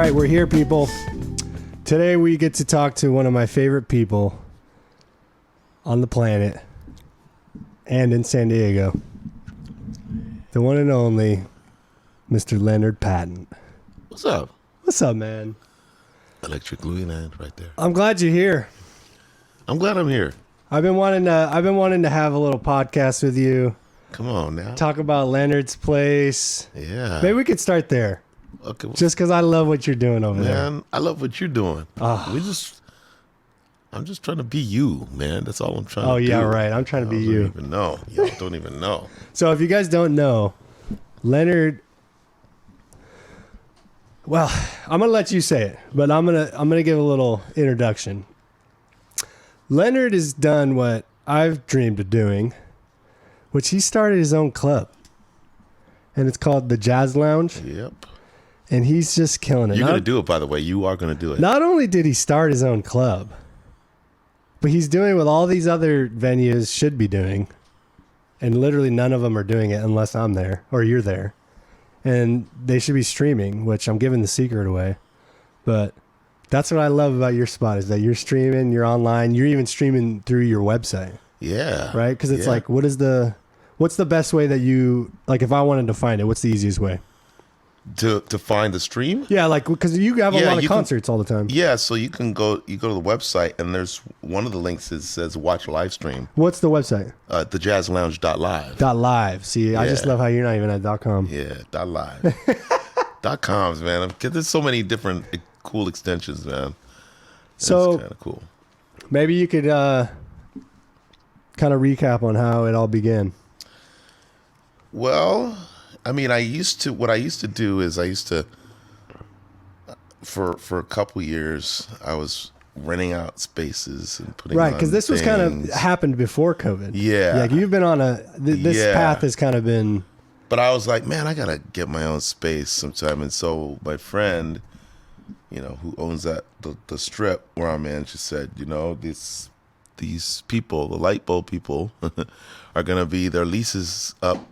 right, we're here, people. Today we get to talk to one of my favorite people on the planet and in San Diego. The one and only Mr. Leonard Patton. What's up? What's up, man? ElectricLouieLand right there. I'm glad you're here. I'm glad I'm here. I've been wanting to have a little podcast with you. Come on now. Talk about Leonard's place. Yeah. Maybe we could start there. Okay. Well, Just because I love what you're doing over there. man, I love what you're doing. I'm just trying to be you, man. That's all I'm trying to do. Oh, yeah, right. I'm trying to be you. Don't even know. Y'all don't even know. So if you guys don't know, Leonard, well, I'm going to let you say it, but I'm going to give a little introduction. Leonard has done what I've dreamed of doing, which he started his own club. And it's called the Jazz Lounge. Yep. And he's just killing it. You're going to do it, by the way. You are going to do it. Not only did he start his own club, but he's doing what all these other venues should be doing. And literally none of them are doing it unless I'm there or you're there. And they should be streaming, which I'm giving the secret away. But that's what I love about your spot is that you're streaming, you're online, you're even streaming through your website. Yeah. Right? Because it's like, what's the best way that you, like if I wanted to find it, what's the easiest way? To find the stream? Yeah, like because you have a lot of concerts all the time. Yeah, so you go to the website and there's one of the links that says watch live stream. What's the website? Thejazzlounge.live. .live. See, I just love how you're not even at .com. Yeah, .live. .coms, man. There's so many different cool extensions, man. So it's kind of cool. Maybe you could kind of recap on how it all began. Well, I mean, what I used to do is for a couple years, I was renting out spaces and putting right, because this was kind of happened before COVID. Yeah. Like you've been on this path has kind of been. But I was like, man, I got to get my own space sometime. And so my friend, who owns the strip where I'm in, she said, these people, the light bulb people, are going to be their leases up,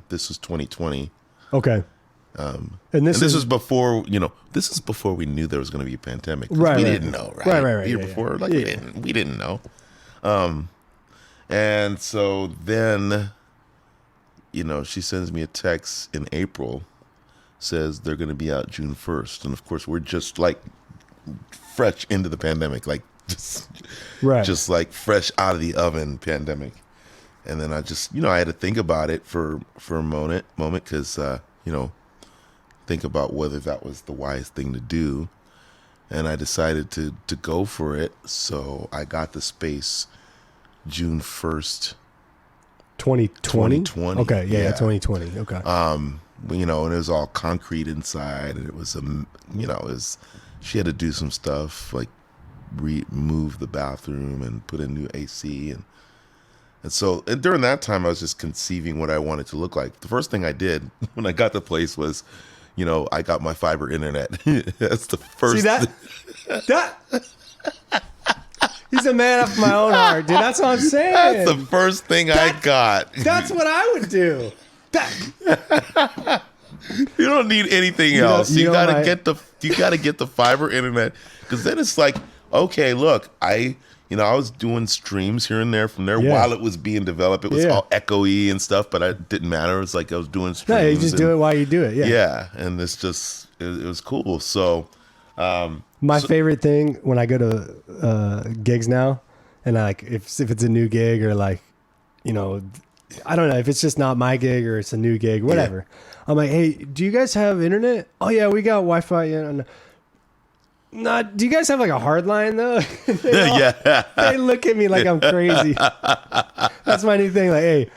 this was 2020. Okay. And this was before, this is before we knew there was going to be a pandemic. Right. We didn't know, right? Right. Year before, we didn't know. And so then, she sends me a text in April, says they're going to be out June 1st. And of course, we're just like fresh into the pandemic, like just like fresh out of the oven pandemic. And then I just, I had to think about it for a moment because, think about whether that was the wise thing to do. And I decided to go for it. So I got the space June 1st. 2020? 2020. Okay, yeah, 2020. Okay. And it was all concrete inside. And it was, she had to do some stuff like remove the bathroom and put in new AC and so during that time, I was just conceiving what I wanted to look like. The first thing I did when I got the place was, I got my fiber internet. That's the first. See that? He's a man after my own heart, dude. That's what I'm saying. That's the first thing I got. That's what I would do. You don't need anything else. You gotta get the fiber internet because then it's like, okay, look, I was doing streams here and there from there while it was being developed. It was all echoey and stuff, but it didn't matter. It was like I was doing streams. No, you just do it while you do it. Yeah. Yeah, and it's just it was cool. So, my favorite thing when I go to gigs now, and if it's a new gig or I don't know if it's just not my gig or it's a new gig, whatever. Yeah. I'm like, hey, do you guys have internet? Oh yeah, we got Wi-Fi. Yeah. No, do you guys have like a hard line though? They look at me like I'm crazy. That's my new thing. Like, hey,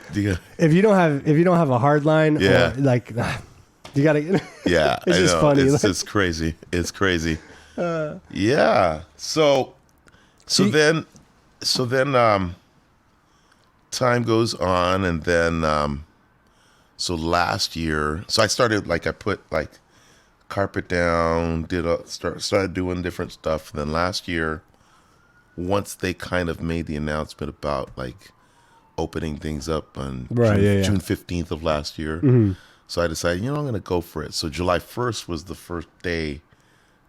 if you don't have a hard line, or like you gotta. Yeah, it's just funny. It's crazy. It's crazy. Yeah. So then, time goes on, and then so last year, I started I put carpet down, started doing different stuff. And then last year, once they kind of made the announcement about opening things up on June 15th of last year, So I decided, I'm going to go for it. So July 1st was the first day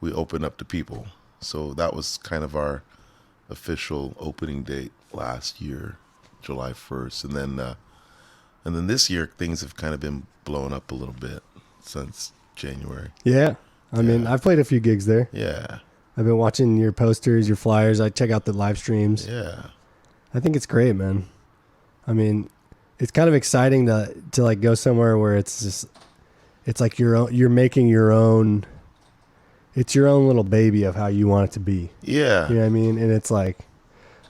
we opened up to people. So that was kind of our official opening date last year, July 1st. And then this year, things have kind of been blowing up a little bit since January. Yeah. I mean, I've played a few gigs there. Yeah. I've been watching your posters, your flyers. I check out the live streams. Yeah. I think it's great, man. I mean, it's kind of exciting to like go somewhere where it's just, it's like you're making your own, it's your own little baby of how you want it to be. Yeah. You know what I mean? And it's like,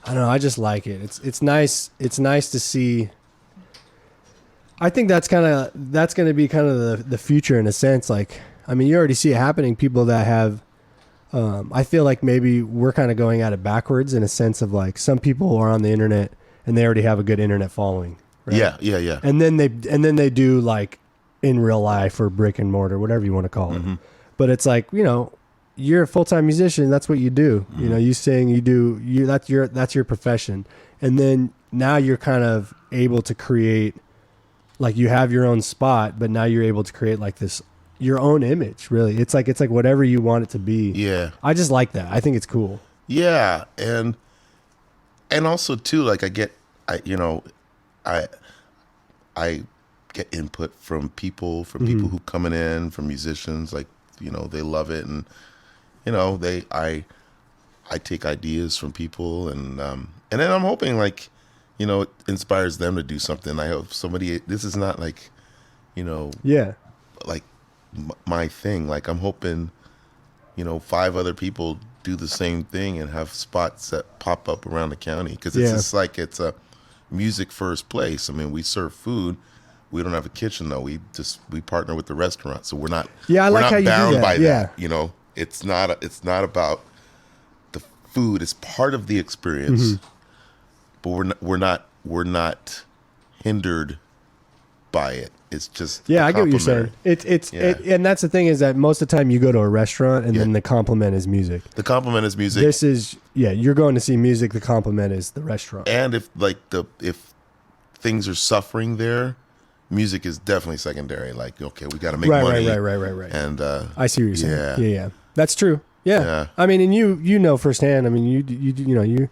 I don't know, I just like it. It's nice. It's nice to see. I think that's going to be kind of the future in a sense. Like, I mean, you already see it happening. People that have, I feel like maybe we're kind of going at it backwards in a sense of like some people are on the internet and they already have a good internet following. Right? Yeah. And then they do like in real life or brick and mortar, whatever you want to call it. But it's like, you're a full-time musician. That's what you do. You sing, that's your profession. And then now you're kind of able to create, like you have your own spot, but now you're able to create like this, your own image, really. It's like whatever you want it to be. Yeah. I just like that. I think it's cool. Yeah. And also too, like I get get input from people who coming in, from musicians, like, they love it. And, I take ideas from people and then I'm hoping like, it inspires them to do something. I hope this is not like, like my thing. Like I'm hoping, 5 other people do the same thing and have spots that pop up around the county. Cause it's just like, it's a music first place. I mean, we serve food. We don't have a kitchen though. We partner with the restaurant. So we're not, I like how you do bound that. by that. It's not about the food. It's part of the experience. But we're not hindered by it. It's just I get what you're saying. And that's the thing is that most of the time you go to a restaurant and then the compliment is music. The compliment is music. This is you're going to see music. The compliment is the restaurant. And if things are suffering there, music is definitely secondary. Like, okay, we got to make money. Right. And I see what you're saying. Yeah. That's true. Yeah. I mean, and you know firsthand. I mean,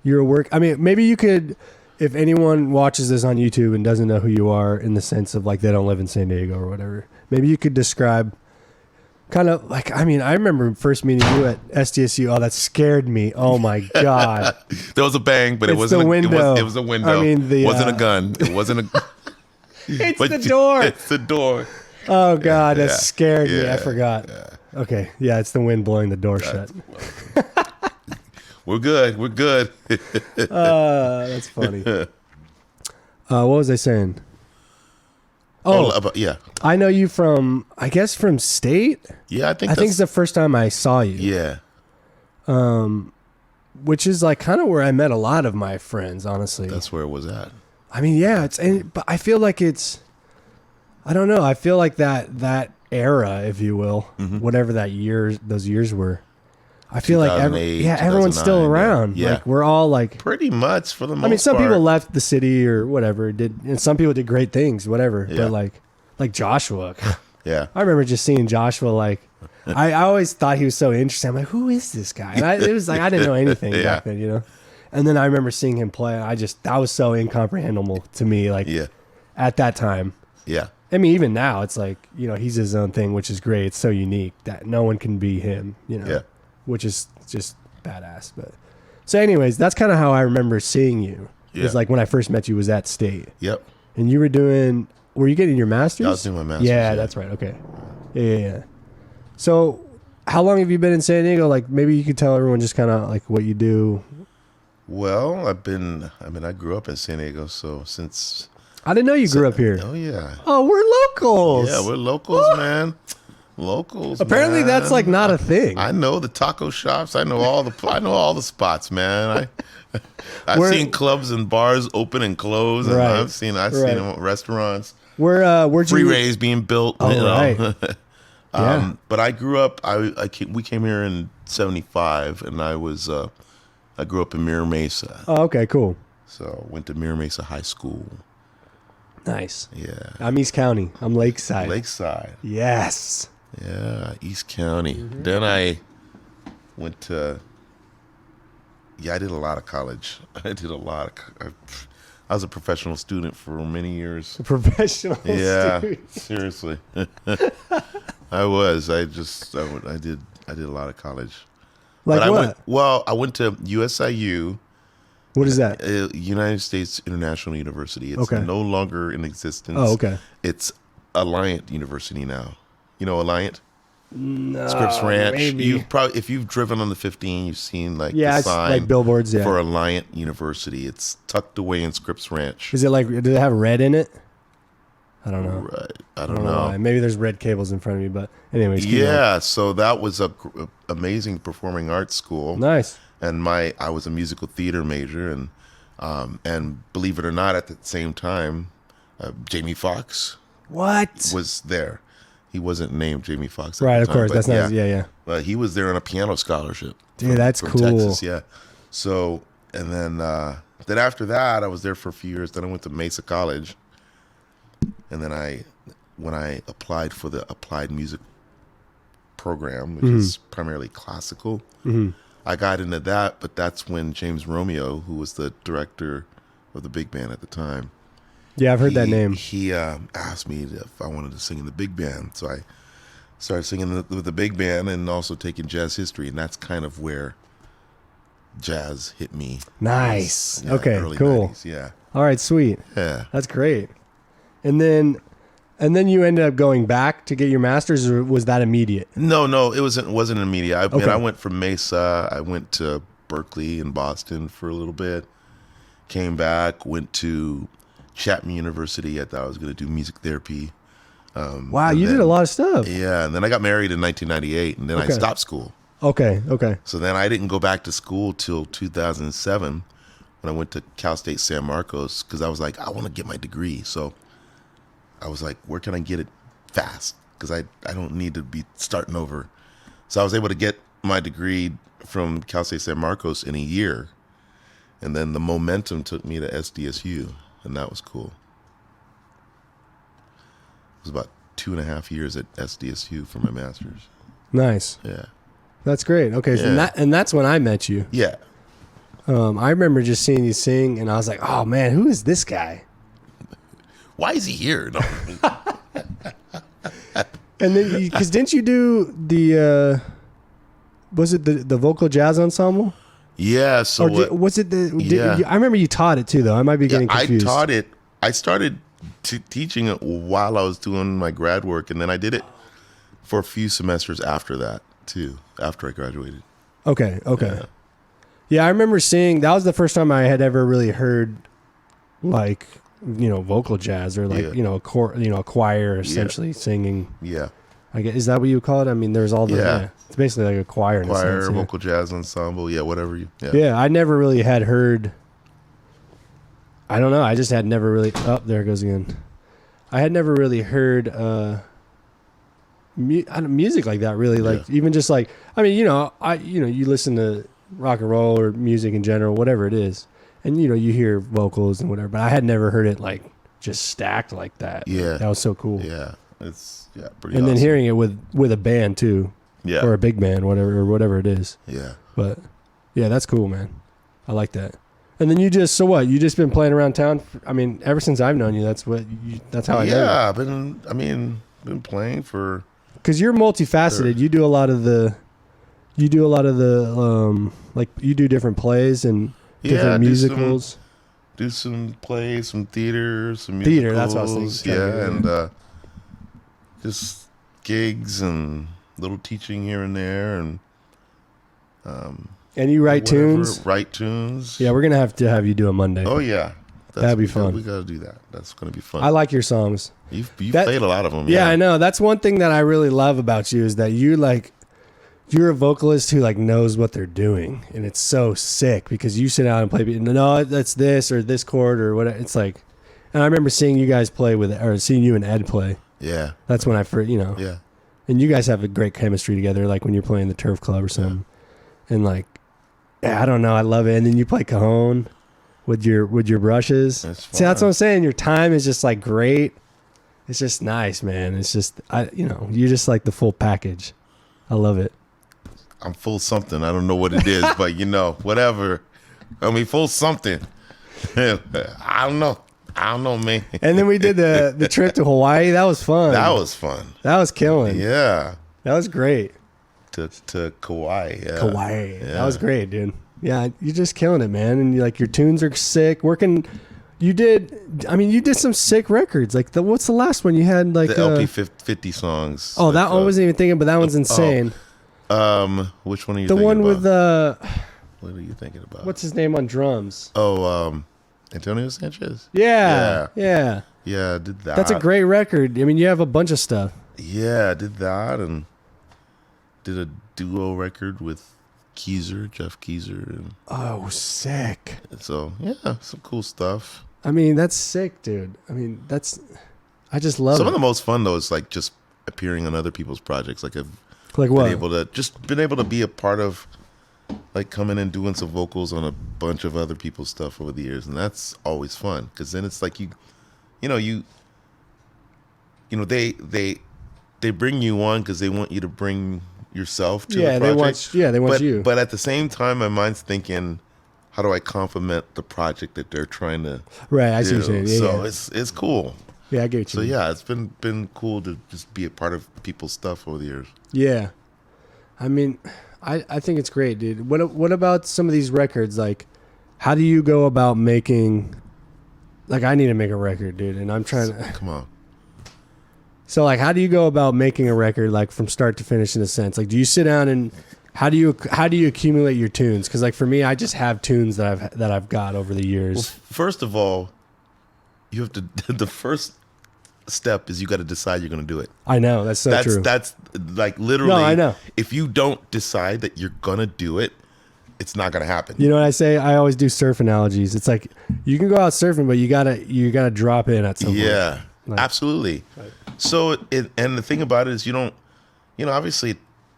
you're a work. I mean, maybe you could, if anyone watches this on YouTube and doesn't know who you are in the sense of like they don't live in San Diego or whatever, maybe you could describe kind of like, I mean, I remember first meeting you at SDSU. Oh, that scared me. Oh my God. There was a bang, but it wasn't a window. It was a window. I mean, it wasn't a gun. It wasn't a It's the door. It's the door. Oh God, that scared me. I forgot. Yeah. Okay. Yeah, it's the wind blowing the door shut. We're good. That's funny. What was I saying? I know you from State. Yeah, I think it's the first time I saw you. Yeah. Which is like kind of where I met a lot of my friends, honestly. That's where it was at. I mean, but I feel like I don't know. I feel like that era, if you will, whatever those years were. I feel like everyone's still around. Yeah. Like we're all like pretty much for the most part. I mean, some people left the city or whatever and some people did great things, whatever. Yeah. But like Joshua. Yeah. I remember just seeing Joshua. Like I always thought he was so interesting. I'm like, who is this guy? And it was like I didn't know anything back then, And then I remember seeing him play. And that was so incomprehensible to me. Like at that time. Yeah. I mean, even now, it's like, he's his own thing, which is great. It's so unique that no one can be him, which is just badass. But so anyways, that's kind of how I remember seeing you. Yeah. It's like when I first met you was at State. Yep. And you were you getting your master's? I was doing my master's. Yeah, that's right. Okay. Yeah. So how long have you been in San Diego? Like maybe you could tell everyone just kind of like what you do. Well, I grew up in San Diego. So since... I didn't know you grew up here. Oh, yeah. Oh, we're locals. Yeah, we're locals, man. Locals. Apparently, man. That's like not a thing. I know the taco shops. I know all the spots, man. I've seen clubs and bars open and close, and I've seen restaurants. Where'd freeways being built. Oh, right. But I grew up. We came here in '75, and I grew up in Mira Mesa. Oh, okay, cool. So went to Mira Mesa High School. Nice. Yeah. I'm East County. I'm Lakeside. Lakeside. Yes. Yeah, East County. Mm-hmm. Then I went to. Yeah, I did a lot of college. I was a professional student for many years. A professional Yeah, student. seriously. I was. I did a lot of college. Like but what? I went to USIU. What is that? United States International University. It's Okay. no longer in existence. Oh, okay. It's Alliant University now. You know Alliant? No, Scripps Ranch. maybe. You've probably, if you've driven on the 15, you've seen like Yeah, the it's sign like billboards. Yeah. for Alliant University. It's tucked away in Scripps Ranch. Is it like? Do they have red in it? I don't know. Right. I don't know. Why. Maybe there's red cables in front of me, but anyways. Yeah. So that was a amazing performing arts school. Nice. And I was a musical theater major, and believe it or not, at the same time, Jamie Foxx What? was there. He wasn't named Jamie Foxx. Right, the of time, course. but That's not. Yeah. But he was there on a piano scholarship. Dude, that's from cool. Texas, yeah. So, and then after that, I was there for a few years. Then I went to Mesa College, and then when I applied for the applied music program, which is primarily classical, I got into that. But that's when James Romeo, who was the director of the big band at the time, Yeah, I've heard that name. He asked me if I wanted to sing in the big band, so I started singing with the big band and also taking jazz history, and that's kind of where jazz hit me. Nice. Yeah, Okay, early cool. 90s, yeah. All right, sweet. Yeah. That's great. And then you ended up going back to get your master's, or was that immediate? No, it wasn't immediate. Okay. I went from Mesa. I went to Berkeley in Boston for a little bit. Came back. Went to Chapman University. I thought I was going to do music therapy. Wow, you did a lot of stuff. Yeah, and then I got married in 1998, and then I Okay. stopped school. Okay. So then I didn't go back to school till 2007 when I went to Cal State San Marcos, because I was like, I want to get my degree. So I was like, where can I get it fast? Because I don't need to be starting over. So I was able to get my degree from Cal State San Marcos in a year. And then the momentum took me to SDSU, and that was cool. It was about 2.5 years at SDSU for my master's. Nice. Yeah. That's great. Okay, so Yeah. that's when I met you. Yeah. I remember just seeing you sing, and I was like, "Oh man, who is this guy?" Why is he here? No. And then, because didn't you do the was it the vocal jazz ensemble? Yeah. So Was it the? Yeah. I remember you taught it too, though. I might be getting confused. I taught it. I started teaching it while I was doing my grad work, and then I did it for a few semesters after that too. After I graduated. Okay. Yeah, I remember seeing. That was the first time I had ever really heard, like, vocal jazz, or like, Yeah. a choir essentially singing. Yeah. I guess, is that what you would call it? I mean, there's all the. Yeah. Yeah, it's basically like a choir. In a Choir, sense, yeah. vocal jazz ensemble. Yeah. Whatever you. Yeah. Yeah, I never really had heard. I don't know. I just had never really. Oh, there it goes again. I had never really heard music like that. Really, like even just like you listen to rock and roll or music in general, whatever it is, and you hear vocals and whatever. But I had never heard it like just stacked like that. Yeah. That was so cool. Yeah. It's pretty. And then awesome. hearing it with a band too. Yeah. Or a big band, whatever it is. Yeah. But yeah, that's cool, man. I like that. And then you just been playing around town. Ever since I've known you, that's how I know. Yeah. Been playing for. Because you're multifaceted. You do a lot of the, like you do different plays and different musicals. Do some plays, some theater, some musicals. Theater, that's what I was thinking. Yeah, and just gigs and little teaching here and there, and you write whatever, tunes. Write tunes. Yeah, we're gonna have to have you do it Monday. Oh yeah, That'd be fun. We gotta do that. That's gonna be fun. I like your songs. You've played a lot of them. Yeah, I know. That's one thing that I really love about you is that you're a vocalist who like knows what they're doing, and it's so sick because you sit down and play. No, that's this or this chord or whatever. It's like, and I remember seeing you guys play seeing you and Ed play. Yeah. That's when I first, Yeah. And you guys have a great chemistry together, like when you're playing the Turf Club or something. And like, yeah, I don't know, I love it. And then you play Cajon, with your brushes. That's See, that's fun. what I'm saying. Your time is just like great. It's just nice, man. It's just you just like the full package. I love it. I'm full something. I don't know what it is, but whatever. I mean, full something. I don't know, man. And then we did the trip to Hawaii. That was fun. That was fun. That was killing. Yeah. That was great. To Kauai. Yeah. Kauai. Yeah. That was great, dude. Yeah, you're just killing it, man. And like your tunes are sick. You did some sick records. Like what's the last one you had? Like the LP 50 songs. Oh, that one wasn't even thinking, but that one's insane. Which one are you? The thinking one about? with What are you thinking about? what's his name on drums? Oh, Antonio Sanchez. Yeah. Yeah, I did that. That's a great record. I mean, you have a bunch of stuff. Yeah, I did that and did a duo record with Jeff Keezer. And Oh, sick. so, yeah, some cool stuff. I mean, that's sick, dude. I mean, I just love Some it. of the most fun, though, is like just appearing on other people's projects. Like I've Like what? been able to be a part of, like coming and doing some vocals on a bunch of other people's stuff over the years. And that's always fun. Cause then it's like they bring you on because they want you to bring yourself to the project. They want you. But at the same time, my mind's thinking, how do I complement the project that they're trying to Right, I see do? what you're saying. Yeah, So it's cool. yeah, I get what you So mean. yeah, it's been cool to just be a part of people's stuff over the years. Yeah. I mean, I think it's great, dude. What about some of these records? Like, how do you go about making... Like, I need to make a record, dude, and I'm trying to... Come on. So, like, how do you go about making a record, like, from start to finish in a sense? Like, do you sit down and... How do you accumulate your tunes? Because, like, for me, I just have tunes that I've got over the years. Well, first of all, you have to... The first step is you got to decide you're going to do it. I know, that's so true. That's like literally... No, I know. If you don't decide that you're going to do it, it's not going to happen. You know what I say? I always do surf analogies. It's like you can go out surfing, but you gotta drop in at some point. Yeah, Like- absolutely. Right. So, and the thing about it is, you don't, obviously it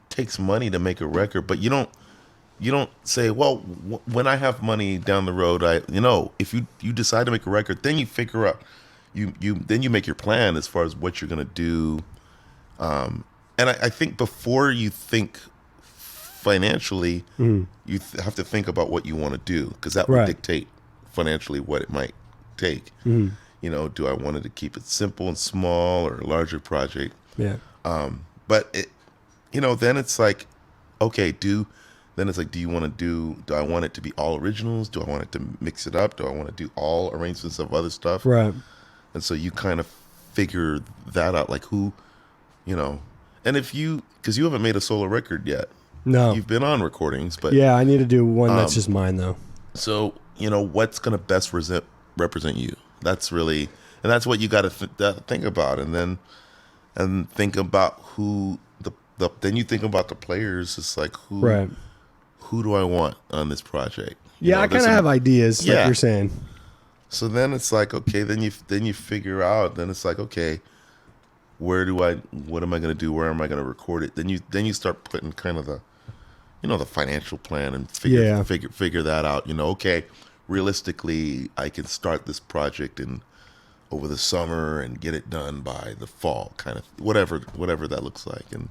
takes money to make a record, but you don't say, well, when I have money down the road, if you decide to make a record, then you figure out, then you make your plan as far as what you're gonna do. And I think before you think financially, you have to think about what you want to do, because that will Right. dictate financially what it might take. Do I want to keep it simple and small, or a larger project? Yeah. But then it's like, okay, do you want to do I want it to be all originals? Do I want it to mix it up? Do I want to do all arrangements of other stuff? Right. And so you kind of figure that out, like who, and because you haven't made a solo record yet. No. You've been on recordings, but Yeah, I need to do one that's just mine though. so, what's going to best represent you? That's really, and that's what you got to think about. And think about who then you think about the players. It's like, Right. who do I want on this project? Yeah, I kind of have ideas, like Yeah. you're saying. So then it's like, okay, then you figure out, then it's like, okay, what am I going to do? Where am I going to record it? Then you start putting kind of the, the financial plan and figure that out. Okay, realistically, I can start this project over the summer and get it done by the fall, kind of whatever that looks like, and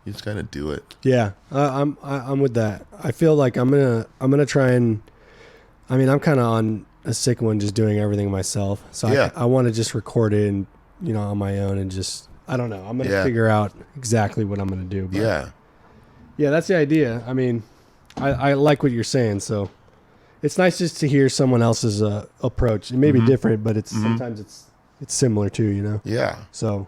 you just kind of do it. Yeah, I'm with that. I feel like I'm gonna try and, I mean, I'm kind of on a sick one, just doing everything myself. So Yeah. I want to just record it and on my own and just, I don't know. I'm gonna figure out exactly what I'm gonna do. But yeah, that's the idea. I mean, I like what you're saying. So it's nice just to hear someone else's approach. It may be different, but it's sometimes it's similar too. Yeah. So,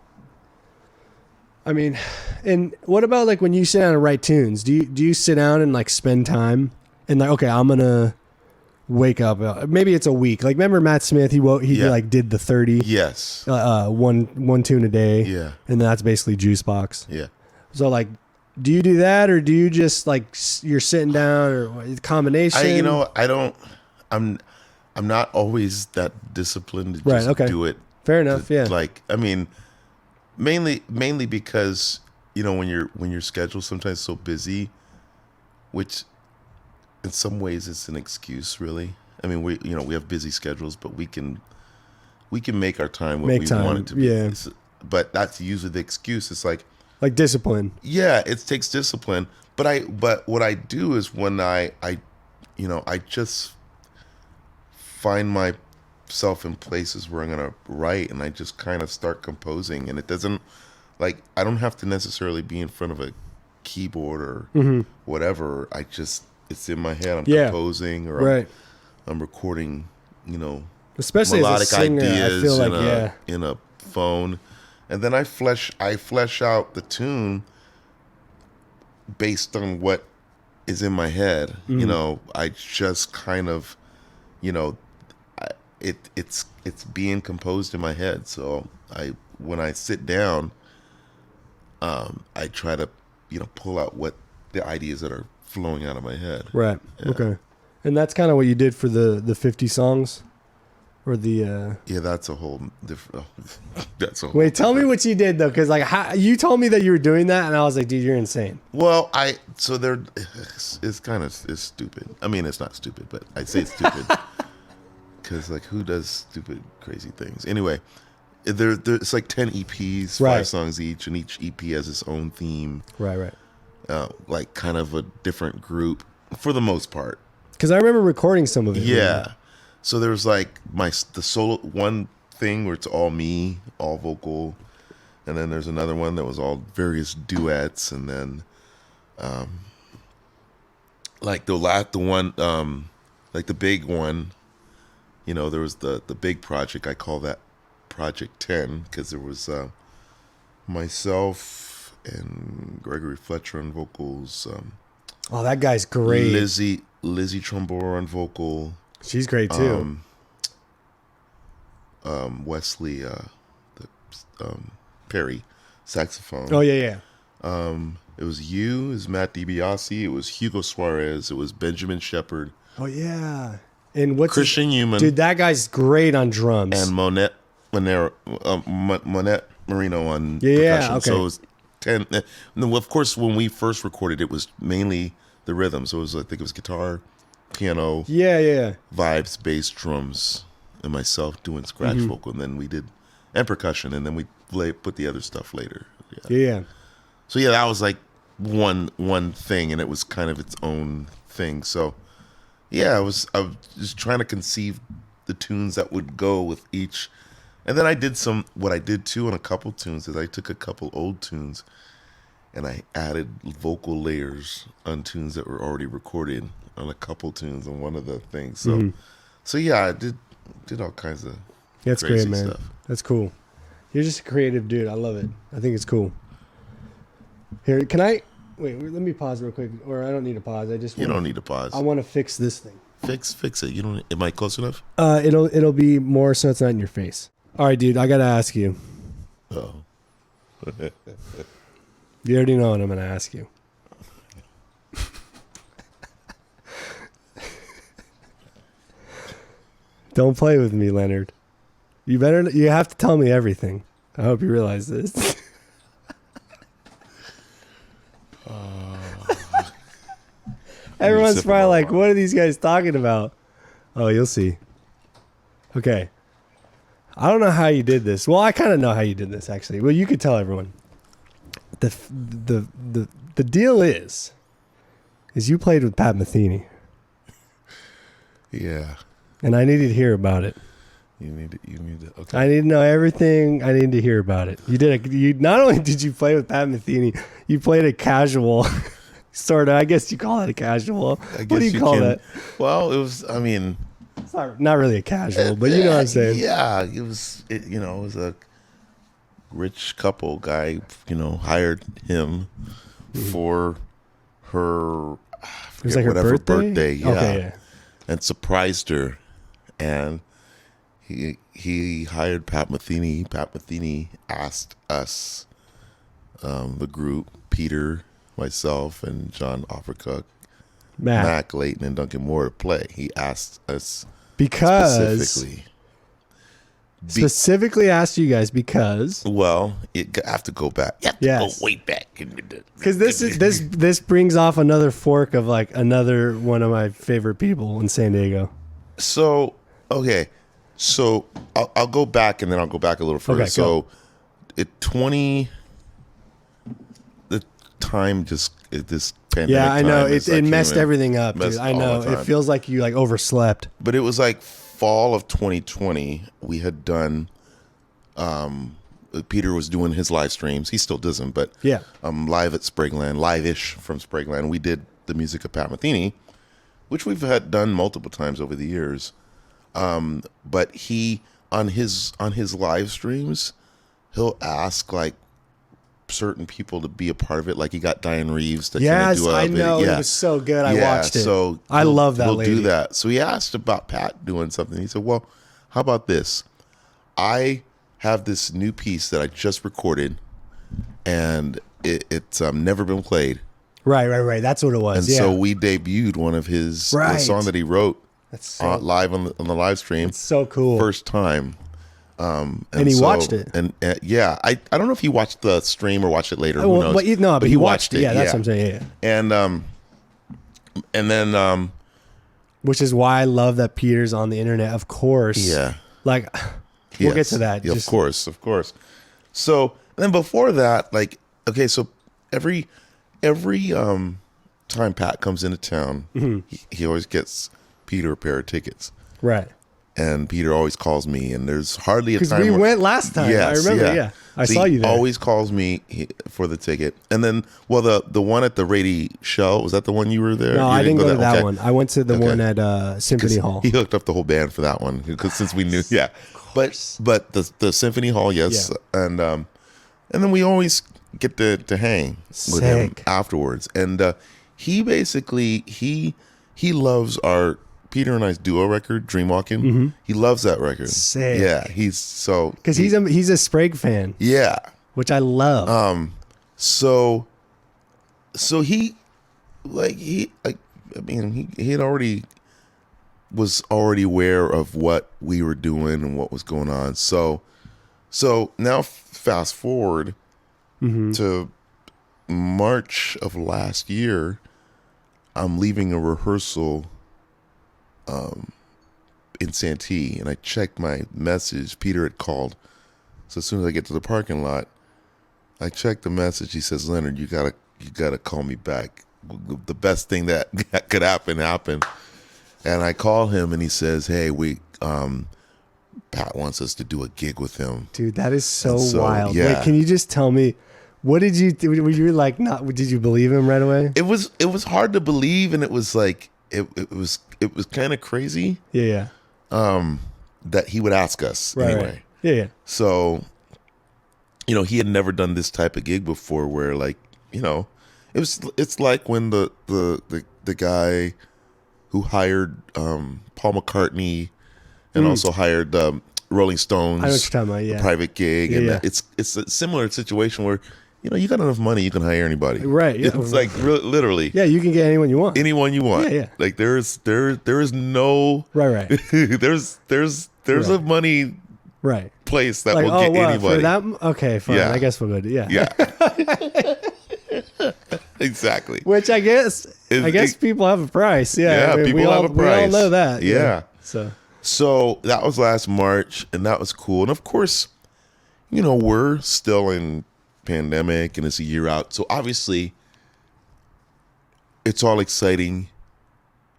I mean, and what about like when you sit down and write tunes? Do you sit down and like spend time and like, okay, I'm gonna wake up. Maybe it's a week. Like, remember Matt Smith? He like did the 30. Yes. One tune a day. Yeah. And that's basically Juicebox. Yeah. So like, do you do that, or do you just like you're sitting down, or combination? I'm not always that disciplined to Right, just okay. do it. Fair enough. Yeah. Like, I mean, mainly because when your schedule's sometimes so busy, which in some ways it's an excuse, really. I mean, we have busy schedules, but we can make our time what Make we time, want it to be. yeah. But that's usually the excuse. It's like discipline. yeah, it takes discipline. But what I do is when I just find myself in places where I'm gonna write, and I just kind of start composing, and it doesn't like I don't have to necessarily be in front of a keyboard or whatever. It's in my head. I'm composing or I'm recording, Especially melodic as a singer, ideas I feel like in a phone, and then I flesh out the tune based on what is in my head. I just kind of, it's being composed in my head. So when I sit down, I try to, pull out what the ideas that are flowing out of my head. Right. Yeah. Okay. And that's kind of what you did for the 50 songs, or the. Yeah, that's a whole different. That's a whole Wait, tell me different- what you did though, because you told me that you were doing that, and I was like, dude, you're insane. Well, it's stupid. I mean, it's not stupid, but I say it's stupid because like who does stupid, crazy things? Anyway, it's like 10 EPs, 5 songs each, and each EP has its own theme. Right. Like kind of a different group for the most part. Because I remember recording some of it. Yeah. So there's like the solo one thing where it's all me, all vocal, and then there's another one that was all various duets, and then like the one like the big one, there was the big project. I call that Project 10 because there was myself and Gregory Fletcher on vocals. Oh, that guy's great. Lizzie Trombora on vocal. She's great too. Wesley Perry, saxophone. Oh yeah. It was you. It was Matt DiBiase. It was Hugo Suarez. It was Benjamin Shepard. Oh yeah. And what's Christian Human. Dude, that guy's great on drums. And Monette Marino on yeah, percussion. okay. So it was 10. And of course, when we first recorded, it was mainly the rhythm. So it was, I think it was guitar, piano, vibes, bass, drums, and myself doing scratch vocal. And then we did, and percussion. And then we put the other stuff later. Yeah. So yeah, that was like one thing, and it was kind of its own thing. So yeah, I was just trying to conceive the tunes that would go with each. And then what I did too on a couple tunes is I took a couple old tunes and I added vocal layers on tunes that were already recorded on a couple tunes on one of the things. So yeah, I did all kinds of That's crazy great, man. stuff. That's cool. You're just a creative dude. I love it. I think it's cool. Here, can I wait? Let me pause real quick, or I don't need to pause. You don't need to pause. I want to fix this thing. Fix it. You don't. Am I close enough? It'll be more so it's not in your face. All right, dude. I gotta ask you. Oh. You already know what I'm gonna ask you. Don't play with me, Leonard. You have to tell me everything. I hope you realize this. Everyone's probably like, what are these guys talking about? Oh, you'll see. Okay. I don't know how you did this. Well, I kind of know how you did this, actually. Well, you could tell everyone. The deal is you played with Pat Metheny. Yeah. And I needed to hear about it. You need to. Okay. I need to know everything. I need to hear about it. You not only did you play with Pat Metheny, you played a casual sort of. I guess you call it a casual. What do you call that? Well, it was. I mean, it's not really a casual, but you know what I'm saying. Yeah, it was. It was a rich couple guy. Hired him for her. It was like her birthday. Yeah. Okay, yeah. And surprised her, and he hired Pat Metheny. Pat Metheny asked us, the group, Peter, myself, and John Offercook, Mac Layton, and Duncan Moore to play. He asked us specifically asked you guys because. Well, I have to go back. You have to go way back. Because this brings off another fork of like another one of my favorite people in San Diego. So okay, so I'll go back and then I'll go back a little further. Okay, so the time just this pandemic. Yeah, I know. time is, It I messed can't even- everything up, dude. messed I all know. the It time. feels like you like overslept. But it was like fall of 2020. We had done. Peter was doing his live streams. He still does them, but Yeah. live at Spragueland, live-ish from Spragueland. We did the music of Pat Metheny, which we've had done multiple times over the years. But he on his live streams, he'll ask like certain people to be a part of it. Like he got Diane Reeves to Yes, do a I video. know. Yeah. It was so good. I Yeah, watched it. So I love that he'll lady. do that. So he asked about Pat doing something. He said, "Well, how about this? I have this new piece that I just recorded, and it's never been played. Right. That's what it was. And yeah. so we debuted one of his the song that he wrote That's so, live on the live stream. so cool. First time. And he watched it. And yeah, I don't know if he watched the stream or watched it later. Who Well, knows? but he watched it. Yeah, that's what I'm saying. Yeah. And then Which is why I love that Peter's on the internet. Of course. yeah. Like, we'll get to that. Yeah, of course. So then before that, like, okay, so every time Pat comes into town, he always gets Peter a pair of tickets, Right. and Peter always calls me, and there's hardly a Because time we where- went last time. I remember. Yeah. I So saw he you there. always calls me for the ticket, and then the one at the Rady Shell, was that the one you were there? No, You I didn't go to that Okay. one. I went to the Okay. one at Symphony Hall. He hooked up the whole band for that one because since we knew, yeah. But the Symphony Hall, yes, Yeah. and then we always get to hang with him Sick. afterwards. And he basically he loves our Peter and I's duo record, Dreamwalking. He loves that record. Sick. Yeah, he's so Because he's a Sprague fan, yeah. which I love. So he he had already was already aware of what we were doing and what was going on. So now fast forward to March of last year, I'm leaving a rehearsal in Santee, and I checked my message. Peter had called. So as soon as I get to the parking lot, I checked the message. He says, "Leonard, you gotta call me back. The best thing that could happen happened." And I call him, and he says, "Hey, Pat wants us to do a gig with him." Dude, that is so, And so, wild. yeah. Wait, can you just tell me, what did you do? Were you like, not, did you believe him right away? It was hard to believe, and it was like it was kind of crazy Yeah. that he would ask us Right. anyway. Right. Yeah. So, he had never done this type of gig before, where it's like when the guy who hired Paul McCartney and also hired Rolling Stones, I know what you're talking about. Yeah. private gig, Yeah, and yeah. it's a similar situation where you got enough money, you can hire anybody, Right, yeah. It's like literally Yeah, you can get anyone you want. anyone you want. Yeah. Like there is no Right. there's Right. a money Right. place that Like, will get what, anybody. for that? Okay, fine. Yeah. I guess we'll go to, yeah. Yeah. Exactly. Which I guess people have a price. Yeah. Yeah, people we all, have a price. We all know that. Yeah. So, That was last March, and that was cool. And of course, we're still in pandemic, and it's a year out. So obviously, it's all exciting.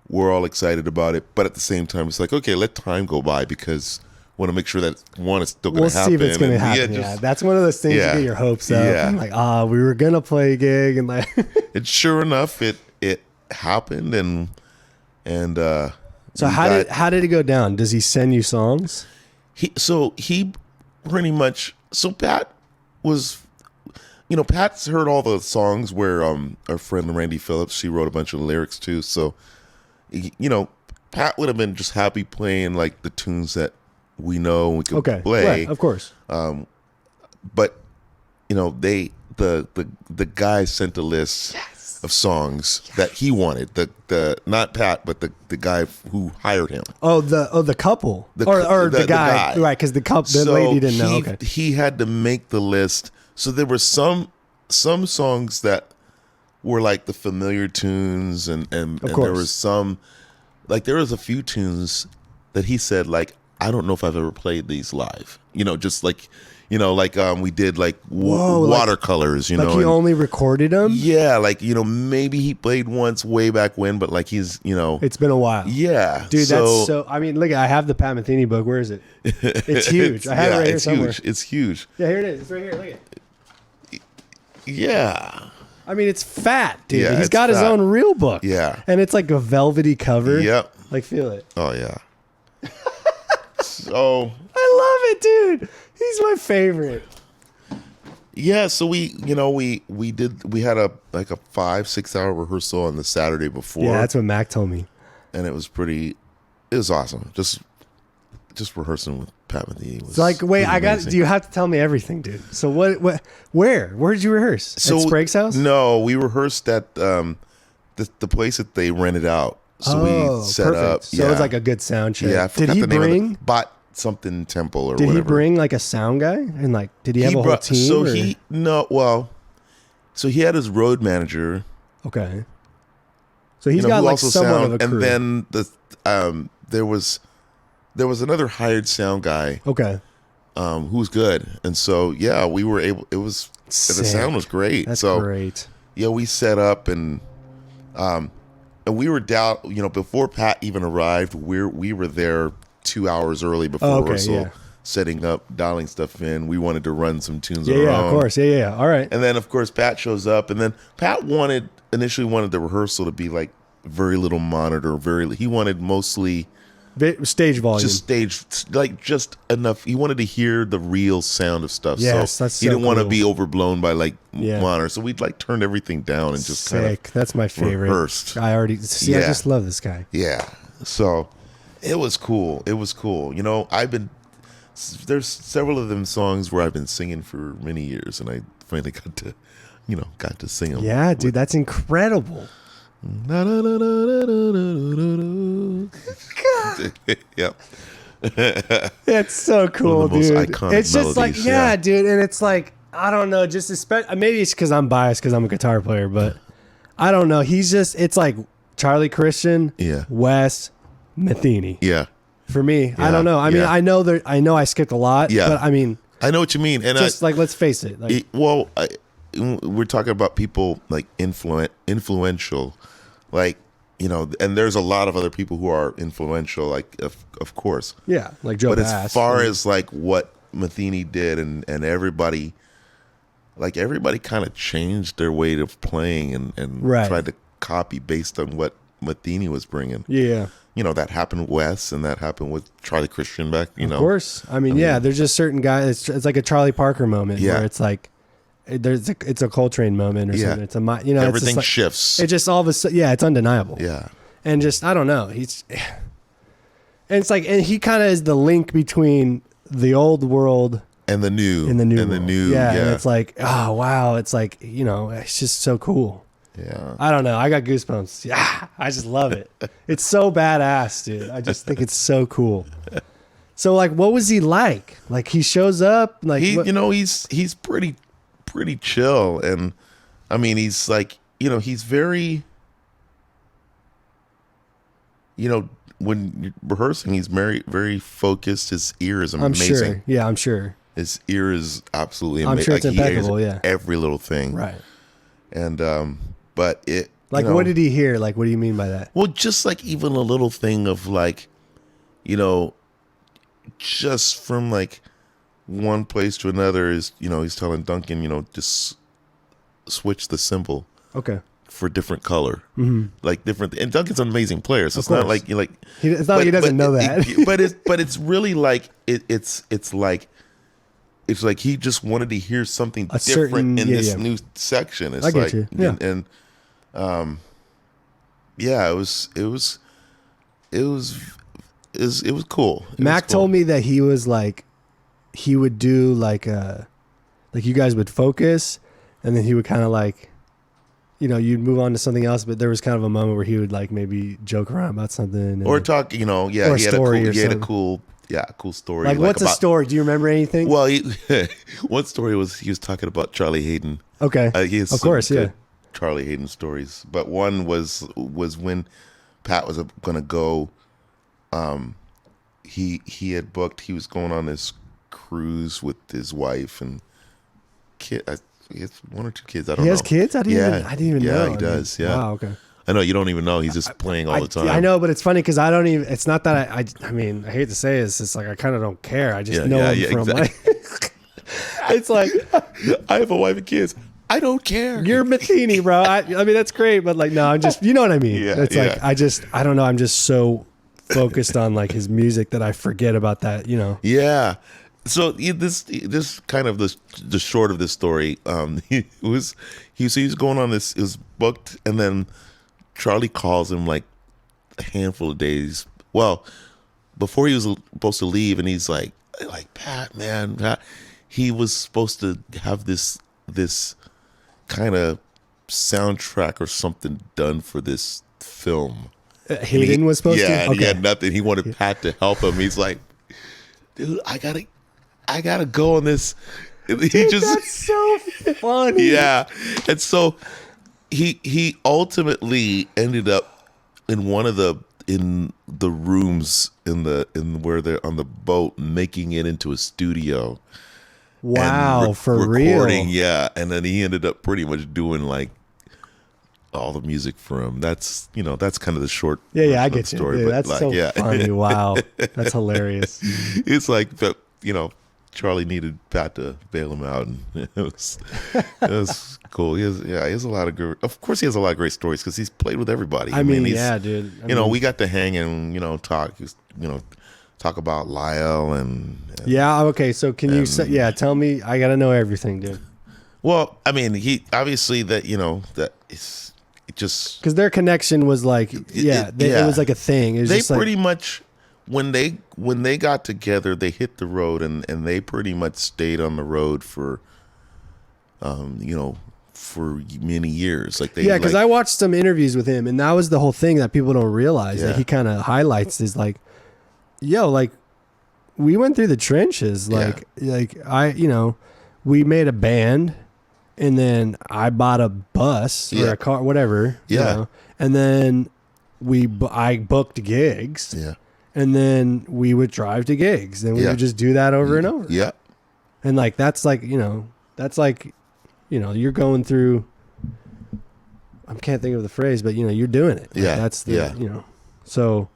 We're all excited about it, but at the same time, it's like, okay, let time go by because we want to make sure that one is still going we'll to happen. see if it's going to And happen. Yeah, that's one of those things Yeah. you get your hopes up. Yeah. Like, we were going to play a gig, and like, And sure enough, it happened, and so how did it go down? Does he send you songs? he pretty much, Pat was, Pat's heard all the songs where our friend Randy Phillips, she wrote a bunch of lyrics too. So, Pat would have been just happy playing like the tunes that we know and we could play. Right, of course. But the guy sent a list of songs that he wanted. The not Pat, but the guy who hired him. The couple The guy, right? Because the lady didn't know. Okay, He had to make the list. So there were some songs that were like the familiar tunes, and there course. was some, like there was a few tunes that he said, like, I don't know if I've ever played these live. Just like, we did like Whoa, like- watercolors, Like he only recorded them? Yeah, like, maybe he played once way back when, but like he's, It's been a while. yeah. Dude, that's so, I mean, look, I have the Pat Metheny book. Where is it? It's huge. I have it right here somewhere. Huge. It's huge. Yeah, here it is. It's right here. Look at it. Yeah. I mean, it's fat, dude. Yeah, He's it's got his fat. own real book. Yeah. And it's like a velvety cover. Yep. Like, feel it. Oh, yeah. So... I love it, dude. He's my favorite. Yeah, so we had a 5-6 hour rehearsal on the Saturday before. Yeah, that's what Mac told me. And it was awesome. Just rehearsing with Pat Metheny was It's like, wait, amazing. you have to tell me everything, dude. So where did you rehearse? At Sprague's house? No, we rehearsed at the place that they rented out. So we set perfect. up. So it was like a good sound check. Yeah, I did forgot he the name bring? of the, Bot something temple or Did whatever. he bring like a sound guy? And like, did he have a whole team? So or? he had his road manager. Okay. So he's got like somewhat of a crew. And then there was another hired sound guy. Okay. Who's good. And so yeah, we were able. It was Sick. The sound was great. That's so great. yeah, we set up and we were down. Before Pat even arrived, we were there 2 hours early before rehearsal, setting up, dialing stuff in. We wanted to run some tunes on our own. Of course. Yeah. All right. And then of course Pat shows up, and then Pat initially wanted the rehearsal to be like very little monitor, he wanted mostly stage volume, just enough. He wanted to hear the real sound of stuff. Yes, so that's he so didn't want to cool. be overblown by monitor. So we'd turned everything down and just kind of That's my favorite. rehearsed. I already see. I just love this guy. Yeah. So it was cool. There's several of them songs where I've been singing for many years, and I finally got to sing them. Yeah, dude, that's incredible. Yep. It's so cool, One of the most dude. iconic It's just like, melodies, yeah, dude, and it's like, I don't know, just maybe it's because I'm biased because I'm a guitar player, but I don't know. It's like Charlie Christian, Wes, Metheny. Yeah. For me, Yeah, I don't know. I mean, yeah. I know I skipped a lot, Yeah. but I mean, I know what you mean, and just let's face it. Like, we're talking about people like influential, like and there's a lot of other people who are influential, like of course, yeah, like Joe But Bass. as far as like what Metheny did, and everybody kind of changed their way of playing and tried to copy based on what Metheny was bringing. Yeah. That happened with Wes, and that happened with Charlie Christian back. Of course. I mean, there's just certain guys. It's like a Charlie Parker moment where it's like it's a Coltrane moment or something. It's everything it's shifts. It just all of a sudden, it's undeniable. Yeah, and just I don't know. And it's like, and he kind of is the link between the old world and the new, Yeah, and it's like, oh wow, it's like it's just so cool. Yeah. I don't know. I got goosebumps. Yeah. I just love it. It's so badass, dude. I just think it's so cool. So like, what was he like? Like he shows up like, he's pretty chill. And I mean, he's like, he's very, when you're rehearsing, he's very, very focused. His ear is amazing. I'm sure. Yeah, I'm sure. His ear is absolutely amazing. I'm sure it's impeccable. He hears every little thing. Right. And, but it like, what did he hear? Like, what do you mean by that? Well, just like even a little thing of like, just from like one place to another is, he's telling Duncan, just switch the cymbal. Okay. For different color, like different, and Duncan's an amazing player, so it's not like it's not like he doesn't know that. but it's really like it's like he just wanted to hear something different in this new section. It's I get you. Yeah. And it was cool. Mac told me that he was like, he would do like you guys would focus, and then he would kind of like, you'd move on to something else, but there was kind of a moment where he would like maybe joke around about something or talk, he had a cool story. Like what's a story? Do you remember anything? Well, one story was he was talking about Charlie Hayden. Okay, he has of course, yeah. Charlie Hayden stories, but one was when Pat was going to go he had booked. He was going on this cruise with his wife and kid. He has 1 or 2 kids. I don't know. He has kids? I didn't even know. Yeah, he does. Yeah. Wow. Okay. I know you don't even know. He's just playing all the time. I know, but it's funny because I don't even. It's not that I mean, I hate to say this. It's like I kind of don't care. I just know him from exactly. like. It's like I have a wife and kids. I don't care. You're Metheny, bro. I mean, that's great, but like, no, I'm just. You know what I mean? Yeah, it's like I don't know. I'm just so focused on like his music that I forget about that. You know? Yeah. So this kind of the short of this story. He was going on this. It was booked, and then Charlie calls him like a handful of days. Well, before he was supposed to leave, and he's like Pat, man, Pat. He was supposed to have this kind of soundtrack or something done for this film. Hayden was supposed to. Yeah, and he had nothing. He wanted Pat to help him. He's like, dude, I gotta go on this. That's so funny. Yeah, and so he ultimately ended up in the rooms in where they're on the boat, making it into a studio. Wow, for recording, real. yeah. And then he ended up pretty much doing like all the music for him. That's that's kind of the short. Yeah, I get you. Story, Dude, that's like, so funny. Wow, that's hilarious. It's like that. Charlie needed Pat to bail him out, and it was cool. He has a lot of good. Of course, he has a lot of great stories because he's played with everybody. I mean, yeah, dude. We got to hang and talk about Lyle and yeah. Okay, so can you say? Yeah, tell me. I gotta know everything, dude. Well, I mean, he obviously that it's it just because their connection was like it was like a thing. It was they just pretty much. When they got together, they hit the road and they pretty much stayed on the road for, for many years. Like because I watched some interviews with him, and that was the whole thing that people don't realize that he kind of highlights is like, like we went through the trenches. Like we made a band, and then I bought a bus or a car, whatever. Yeah, and then I booked gigs. Yeah. And then we would drive to gigs, and we would just do that over and over. Yeah. And like that's like you're going through. I can't think of the phrase, but you're doing it. Like, that's the So.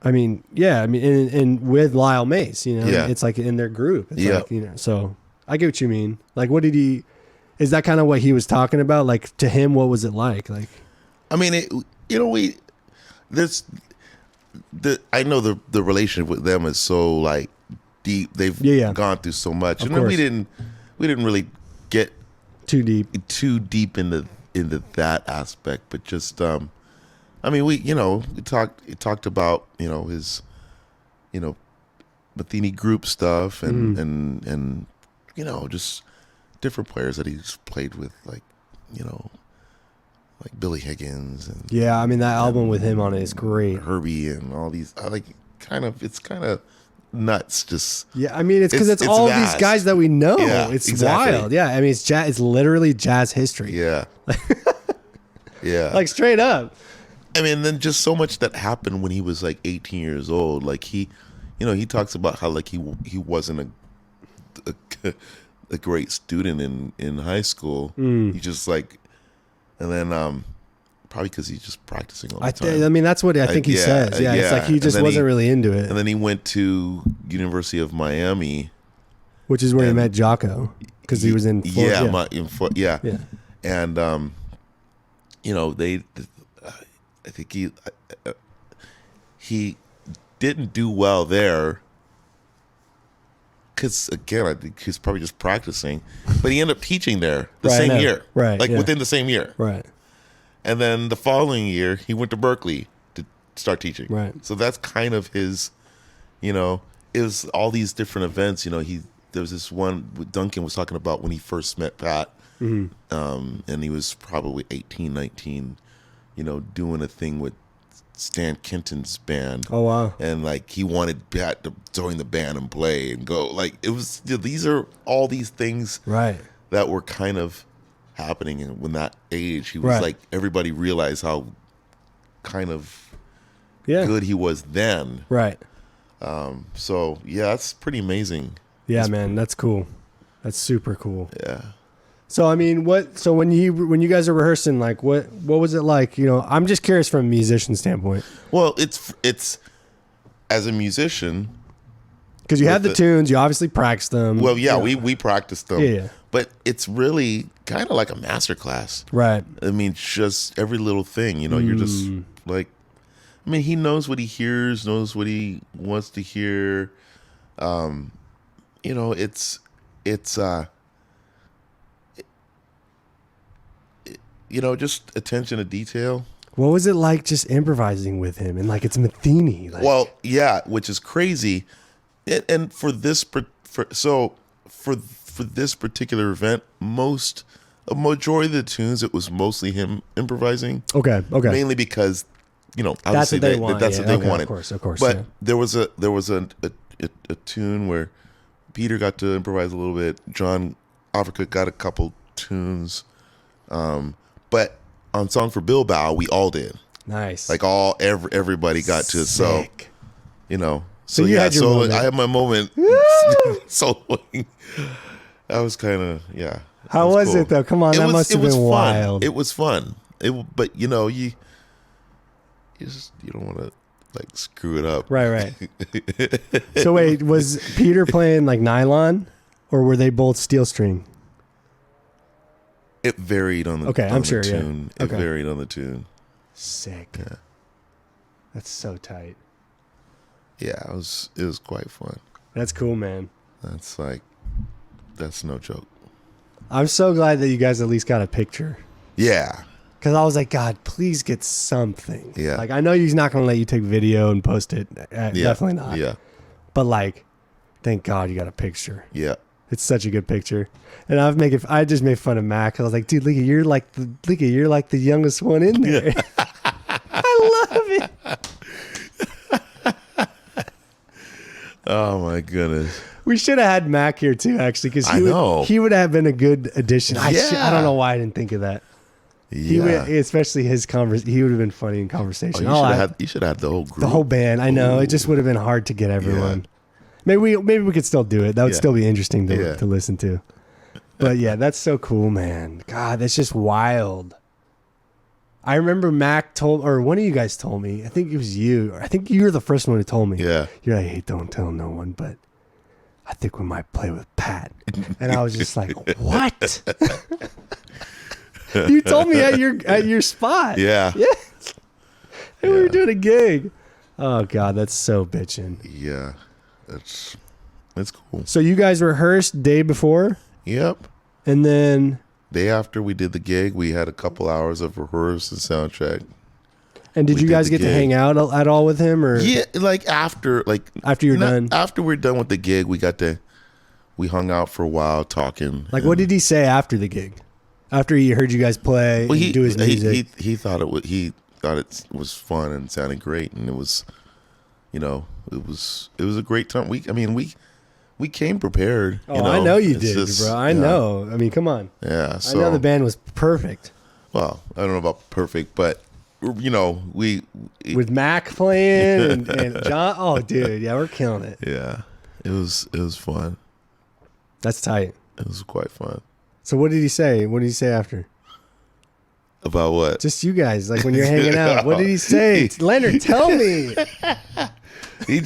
I mean, and with Lyle Mace, it's like in their group. It's like, so I get what you mean. Like, what did he? Is that kind of what he was talking about? Like to him, what was it like? Like, I mean, I know the relationship with them is so like deep. They've gone through so much, and we didn't really get too deep into that aspect. But just, I mean, we talked about his Metheny group stuff and just different players that he's played with, like Billy Higgins and I mean that album with him on it is great. Herbie and all these it's kind of nuts. Just I mean it's because it's all vast. These guys that we know. It's exactly. wild. I mean it's literally jazz history. Yeah. Like straight up. I mean, then just so much that happened when he was like 18 years old. Like he talks about how like he wasn't a great student in high school. He just like. And then probably because he's just practicing all the time. I mean, that's what I think he says. It's like he just wasn't really into it. And then he went to University of Miami. Which is where he met Jocko. Because he was in Florida. Yeah. And, I think he didn't do well there. Because, again, I think he's probably just practicing. But he ended up teaching there the same year. Right. Like within the same year. Right. And then the following year, he went to Berkeley to start teaching. Right. So that's kind of his, it was all these different events. There was this one Duncan was talking about when he first met Pat. Mm-hmm. And he was probably 18, 19, doing a thing with Stan Kenton's band. Oh wow! And like he wanted Pat to join the band and play and go. Like it was. These are all these things that were kind of happening when that age. He was like everybody realized how kind of good he was then. Right. So yeah, that's pretty amazing. Yeah, man, that's cool. That's super cool. Yeah. So I mean, so when you guys are rehearsing, like what was it like? You know, I'm just curious from a musician standpoint. Well, it's as a musician, because you have the tunes, you obviously practice them. Well, yeah, we practice them. Yeah. But it's really kind of like a master class. Right. I mean, just every little thing, you know, you're just like, I mean, he knows what he hears, knows what he wants to hear. You know, it's you know, just attention to detail. What was it like just improvising with him? And like, it's Metheny. Like, well, yeah, which is crazy. And for this particular event, a majority of the tunes, it was mostly him improvising. Okay. Mainly because, you know, obviously that's what they wanted. Of course. But there was a tune where Peter got to improvise a little bit. John Africa got a couple tunes. But on Song for Bilbao, we all did. Nice. Like everybody got to. So, you know. So you had your moment. I had my moment soloing. That was kind of, yeah. How was it though? Come on, that must have been wild. It was fun. But you know, you don't want to like screw it up. Right. So wait, was Peter playing like nylon, or were they both steel string? It varied on the tune. Yeah. It varied on the tune. Sick. Yeah. That's so tight. Yeah, it was quite fun. That's cool, man. That's no joke. I'm so glad that you guys at least got a picture. Yeah. Because I was like, God, please get something. Yeah. Like, I know he's not going to let you take video and post it. Definitely not. Yeah. But like, thank God you got a picture. Yeah. It's such a good picture. And I just made fun of Mac. I was like, dude, you're like the youngest one in there. Yeah. I love it. Oh my goodness. We should have had Mac here too, actually, because he would have been a good addition. I don't know why I didn't think of that. Yeah. Especially his he would have been funny in conversation. You should have had the whole group. The whole band. I know. It just would have been hard to get everyone. Yeah. Maybe we could still do it. That would still be interesting to listen to. But yeah, that's so cool, man. God, that's just wild. I remember Mac or one of you guys told me, I think it was you, or I think you were the first one who told me. Yeah. You're like, hey, don't tell no one, but I think we might play with Pat. And I was just like, what? You told me at your spot. Yeah. Yeah. And we were doing a gig. Oh God, that's so bitchin'. Yeah. That's cool. So you guys rehearsed day before? Yep. And then day after we did the gig, we had a couple hours of rehearsal and sound check. And did you guys get to hang out at all with him, or? Yeah, after you're done. After we're done with the gig, we hung out for a while talking. Like, what did he say after the gig? After he heard you guys play and do his music? He thought it was fun and sounded great, and it was, you know, it was a great time. We came prepared. Oh, I know you did, bro. I know. I mean, come on. Yeah. So, I know the band was perfect. Well, I don't know about perfect, but you know, with Mac playing and John. Oh, dude, yeah, we're killing it. Yeah, it was fun. That's tight. It was quite fun. So what did he say? What did he say after? About what? Just you guys, like when you're hanging out. What did he say? Leonard, tell me. He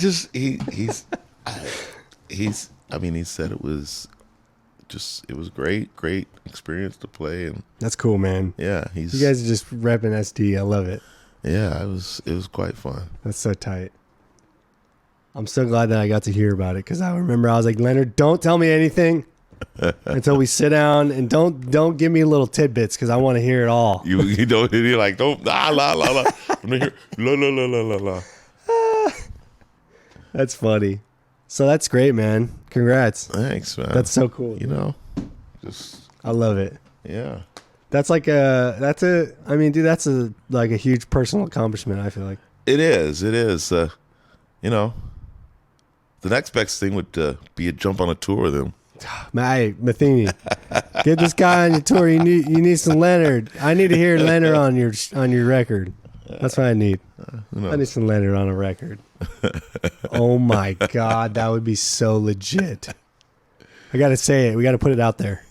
said it was great experience to play, and that's cool, man. Yeah, you guys are just repping SD. I love it. Yeah, it was quite fun. That's so tight. I'm so glad that I got to hear about it, because I remember I was like, Leonard, don't tell me anything until we sit down, and don't give me little tidbits, because I want to hear it all. You don't. You're like, don't la la la la. I'm gonna hear la la la la la la. That's funny. So that's great, man. Congrats. Thanks, man. That's so cool. You know, I love it. Yeah. That's like that's a huge personal accomplishment, I feel like. It is. You know, the next best thing would be a jump on a tour with him. Hey, Metheny, get this guy on your tour. You need some Leonard. I need to hear Leonard on your record. That's what I need. I need some Leonard on a record. Oh my God, that would be so legit. I gotta say it. We gotta put it out there.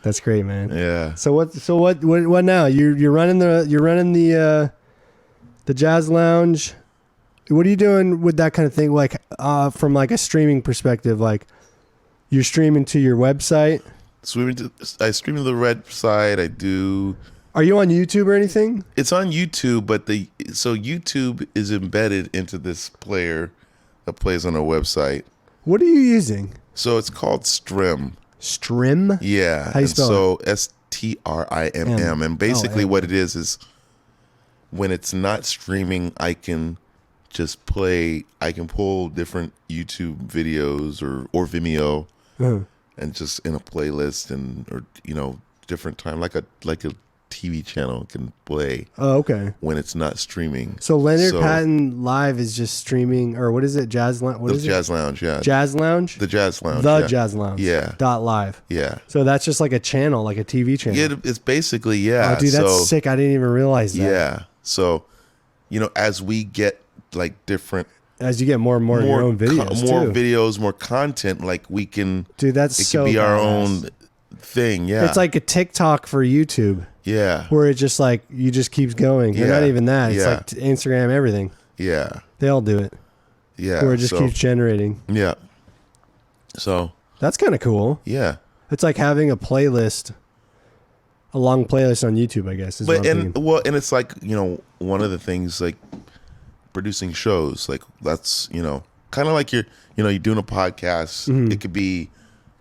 That's great, man. Yeah. So what now? You're running the jazz lounge. What are you doing with that kind of thing? Like from like a streaming perspective, like you're streaming to your website. I stream to the website. I do. Are you on YouTube or anything? It's on YouTube, but so YouTube is embedded into this player that plays on a website. What are you using? So it's called Strim. Strim? Yeah. How you spell it? So STRIMM. And basically what it is when it's not streaming, I can just play. I can pull different YouTube videos or Vimeo, and just in a playlist or different time like a TV channel can play. Oh, okay. When it's not streaming. So Leonard Patton Live is just streaming, or what is it? Jazz Lounge? What is it? Jazz Lounge, yeah. Jazz Lounge? The Jazz Lounge. Jazz Lounge. Yeah. .live. Yeah. So that's just like a channel, like a TV channel. Yeah, it's basically, yeah. Oh, dude, that's sick. I didn't even realize that. Yeah. So, as we get like different, as you get more and more of your own videos, more videos, more content, like we can, dude, it can be our own thing. Yeah. It's like a TikTok for YouTube. Yeah. Where it just like, you just keeps going. Yeah. Not even that. It's like Instagram, everything. Yeah. They all do it. Yeah. Where it just keeps generating. Yeah. So. That's kind of cool. Yeah. It's like having a playlist, a long playlist on YouTube, I guess. And it's like, one of the things like producing shows, like that's, kind of like you're doing a podcast. Mm-hmm. It could be,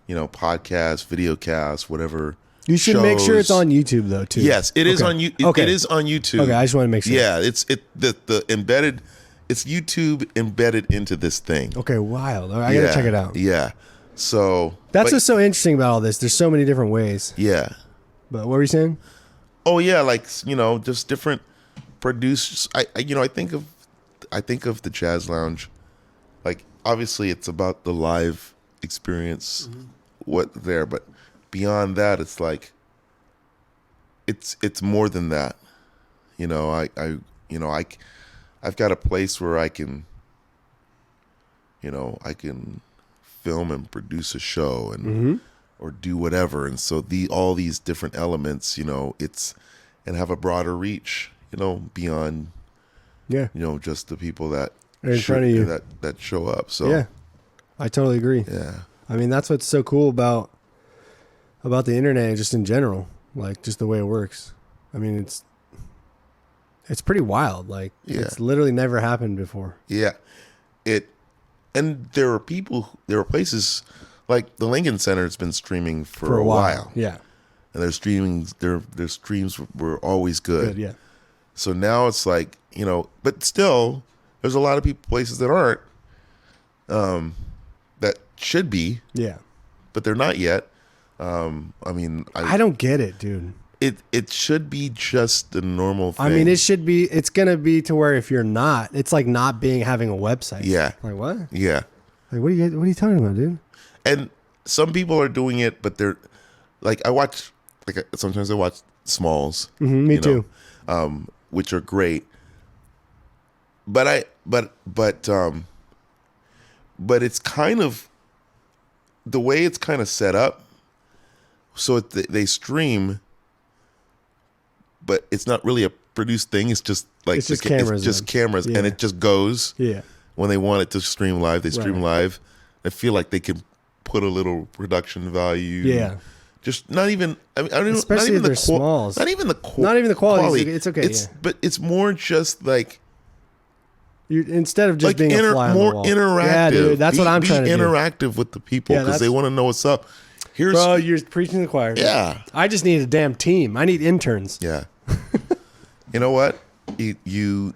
podcast, video cast, whatever. You should make sure it's on YouTube though, too. Yes, it is on YouTube. It is on YouTube. Okay, I just want to make sure. Yeah, the embedded. It's YouTube embedded into this thing. Okay, wild. I gotta check it out. Yeah. So that's what's so interesting about all this. There's so many different ways. Yeah. But what were you saying? Oh yeah, like just different producers. I think of the Jazz Lounge, like obviously it's about the live experience, but beyond that, it's like it's more than that. I've got a place where I can film and produce a show and or do whatever, and so all these different elements, and have a broader reach, beyond just the people that are in front of you that show up. So yeah, I totally agree. Yeah, I mean that's what's so cool about the internet, just in general, like just the way it works. I mean it's pretty wild. Like it's literally never happened before. Yeah, and there are places like the Lincoln Center has been streaming for a while. Yeah, and their streams were always good. Yeah. So now it's like, but still there's a lot of places that aren't, that should be. Yeah. But they're not yet. I don't get it, dude. It should be just the normal thing. I mean, it's going to be to where if you're not, it's like not having a website. Yeah. Like what? Yeah. Like what are you talking about, dude? And some people are doing it, but they're like, sometimes I watch Smalls. Me too. Which are great. But it's kind of the way it's kind of set up. So they stream, but it's not really a produced thing. It's just like it's just cameras. It's just cameras, and it just goes. Yeah. When they want it to stream live, they stream live. I feel like they can put a little production value. Yeah. Just not even. I mean, especially not even if they're smalls. Not even the quality. It's okay. But it's more just like. Instead of just like being a fly on the wall. Interactive. Yeah, dude, that's what I'm trying to do. Be interactive with the people because they want to know what's up. Bro, you're preaching to the choir. Yeah. I just need a damn team. I need interns. Yeah. You know what? You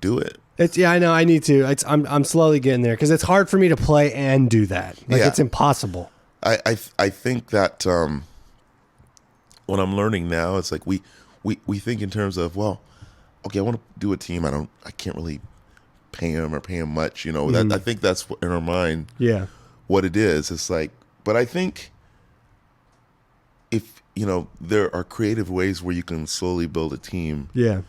do it. I know. I need to. I'm slowly getting there because it's hard for me to play and do that. It's impossible. I think that what I'm learning now, it's like we think in terms of, well, okay, I want to do a team. I can't really pay them much. I think that's in our mind. Yeah. What it is. It's like, but I think there are creative ways where you can slowly build a team Yeah.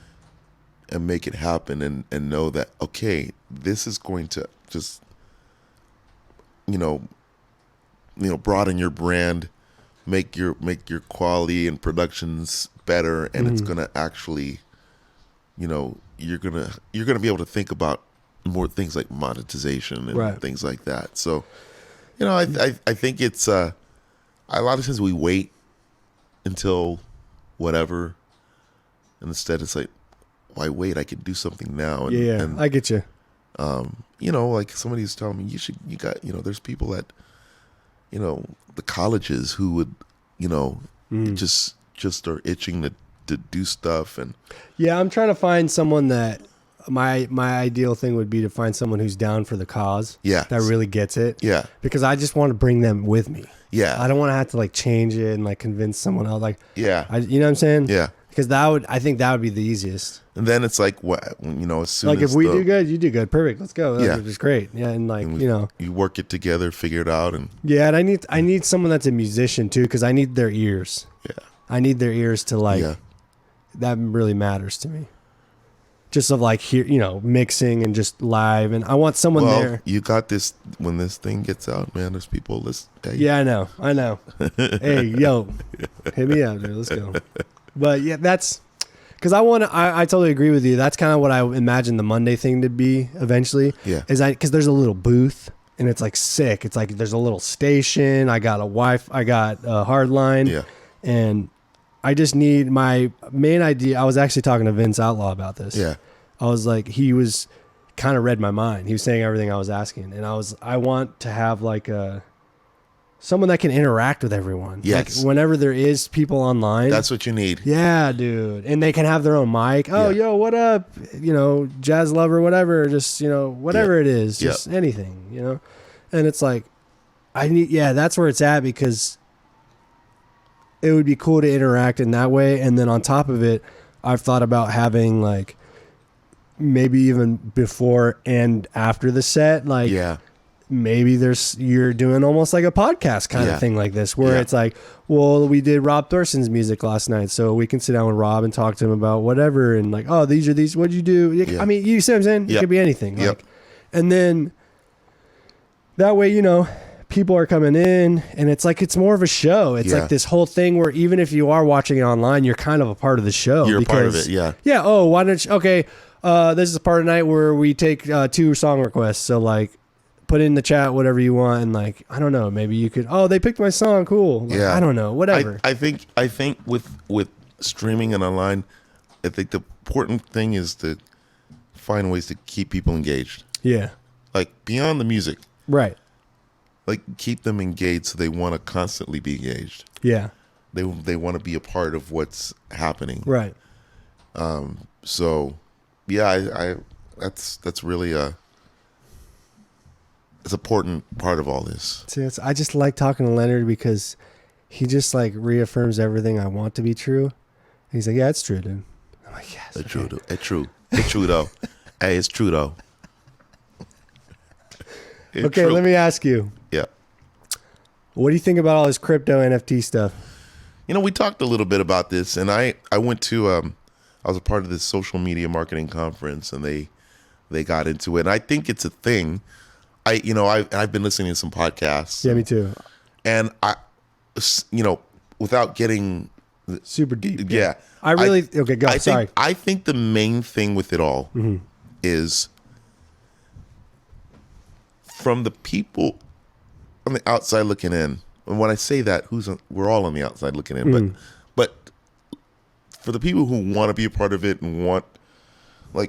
and make it happen, and know that, okay, this is going to just, broaden your brand, make your quality and productions better, and it's gonna actually, you're gonna be able to think about more things like monetization and things like that. So, I think it's a lot of times we wait until whatever, and instead it's like, why wait? I can do something now. And, and I get you. Like somebody's telling me, there's people at, the colleges who would, just are itching to do stuff. And yeah, I'm trying to find someone that my ideal thing would be to find someone who's down for the cause. Yeah. That really gets it. Yeah. Because I just want to bring them with me. Yeah. I don't want to have to like change it and like convince someone else. Like, yeah. You know what I'm saying? Yeah. Because I think that would be the easiest. And then it's like, what, as soon like as if we do good, you do good. Perfect. Let's go. Yeah. That's just great. Yeah. And like, you work it together, figure it out. And yeah. And I need someone that's a musician too, because I need their ears. Yeah. I need their ears to like, that really matters to me. Just of like here, mixing and just live. And I want someone there. You got this, when this thing gets out, man, there's people listen. Hey. Yeah, I know. Hey, yo, hit me up, dude. Let's go. But yeah, that's because I totally agree with you. That's kind of what I imagine the Monday thing to be eventually. Yeah. Because there's a little booth and it's like sick. It's like there's a little station. I got I got a hard line. Yeah. And I just need my main idea. I was actually talking to Vince Outlaw about this. Yeah. I was like, he was kind of read my mind. He was saying everything I was asking. And I want to have like someone that can interact with everyone. Yes. Like whenever there is people online. That's what you need. Yeah, dude. And they can have their own mic. Oh, yo, what up? Jazz lover, whatever. Just, whatever it is. Just anything, And it's like, that's where it's at, because it would be cool to interact in that way. And then on top of it, I've thought about having like maybe even before and after the set, like maybe you're doing almost like a podcast kind of thing like this, where it's like, well, we did Rob Thorson's music last night, so we can sit down with Rob and talk to him about whatever, and like, oh, these, what'd you do? I mean, you see what I'm saying? It could be anything. Like, and then that way, people are coming in, and it's like it's more of a show. It's like this whole thing where even if you are watching it online, you're kind of a part of the show. You're a part of it, yeah. Yeah. Oh, why don't you? Okay, this is a part of the night where we take 2 song requests. So like, put in the chat whatever you want, and like, I don't know, maybe you could. Oh, they picked my song. Cool. Like, I don't know. Whatever. I think with streaming and online, I think the important thing is to find ways to keep people engaged. Yeah. Like beyond the music. Right. Like keep them engaged, so they want to constantly be engaged. Yeah. They want to be a part of what's happening. Right. So, yeah, that's really it's an important part of all this. See, I just like talking to Leonard because he just like reaffirms everything I want to be true. And he's like, yeah, it's true, dude. I'm like, yes. It's true. It's true though. Hey, it's true though. It's okay, true. let me ask you. Yeah. What do you think about all this crypto NFT stuff? We talked a little bit about this, and I went to I was a part of this social media marketing conference, and they got into it. And I think it's a thing. I've been listening to some podcasts. Yeah, me too. And without getting super deep. Yeah. Okay, go. Sorry. I think the main thing with it all is from the people on the outside looking in. And when I say that, we're all on the outside looking in, but for the people who want to be a part of it and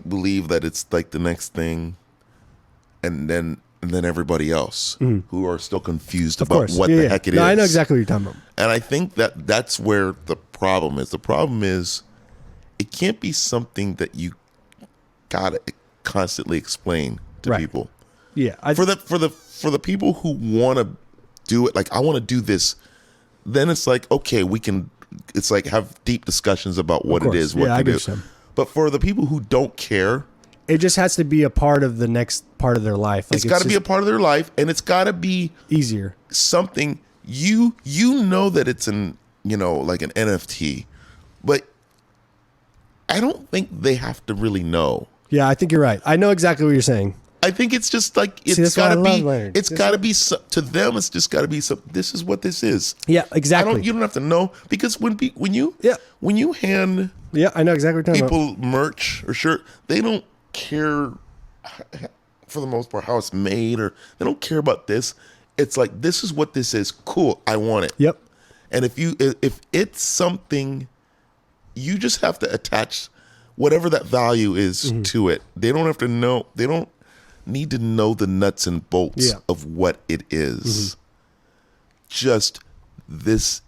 believe that it's like the next thing, and then everybody else who are still confused about what the heck it is. I know exactly what you're talking about. And I think that's where the problem is. The problem is it can't be something that you gotta constantly explain to people. Yeah, for the people who want to do it, like I want to do this, then it's like, okay, we can. It's like have deep discussions about what it is, what to do. But for the people who don't care, it just has to be a part of the next part of their life. Like, it's got to be a part of their life, and it's got to be easier. Something you know that it's like an NFT, but I don't think they have to really know. Yeah, I think you're right. I know exactly what you're saying. I think it's just like it's got to be. It's got to be to them. It's just got to be some. This is what this is. Yeah, exactly. You don't have to know, because when you hand I know exactly what you're talking people merch or shirt, they don't care for the most part how it's made, or they don't care about this. It's like, this is what this is. Cool, I want it. Yep. And if it's something, you just have to attach whatever that value is to it. They don't have to know. They don't need to know the nuts and bolts of what it is. Just this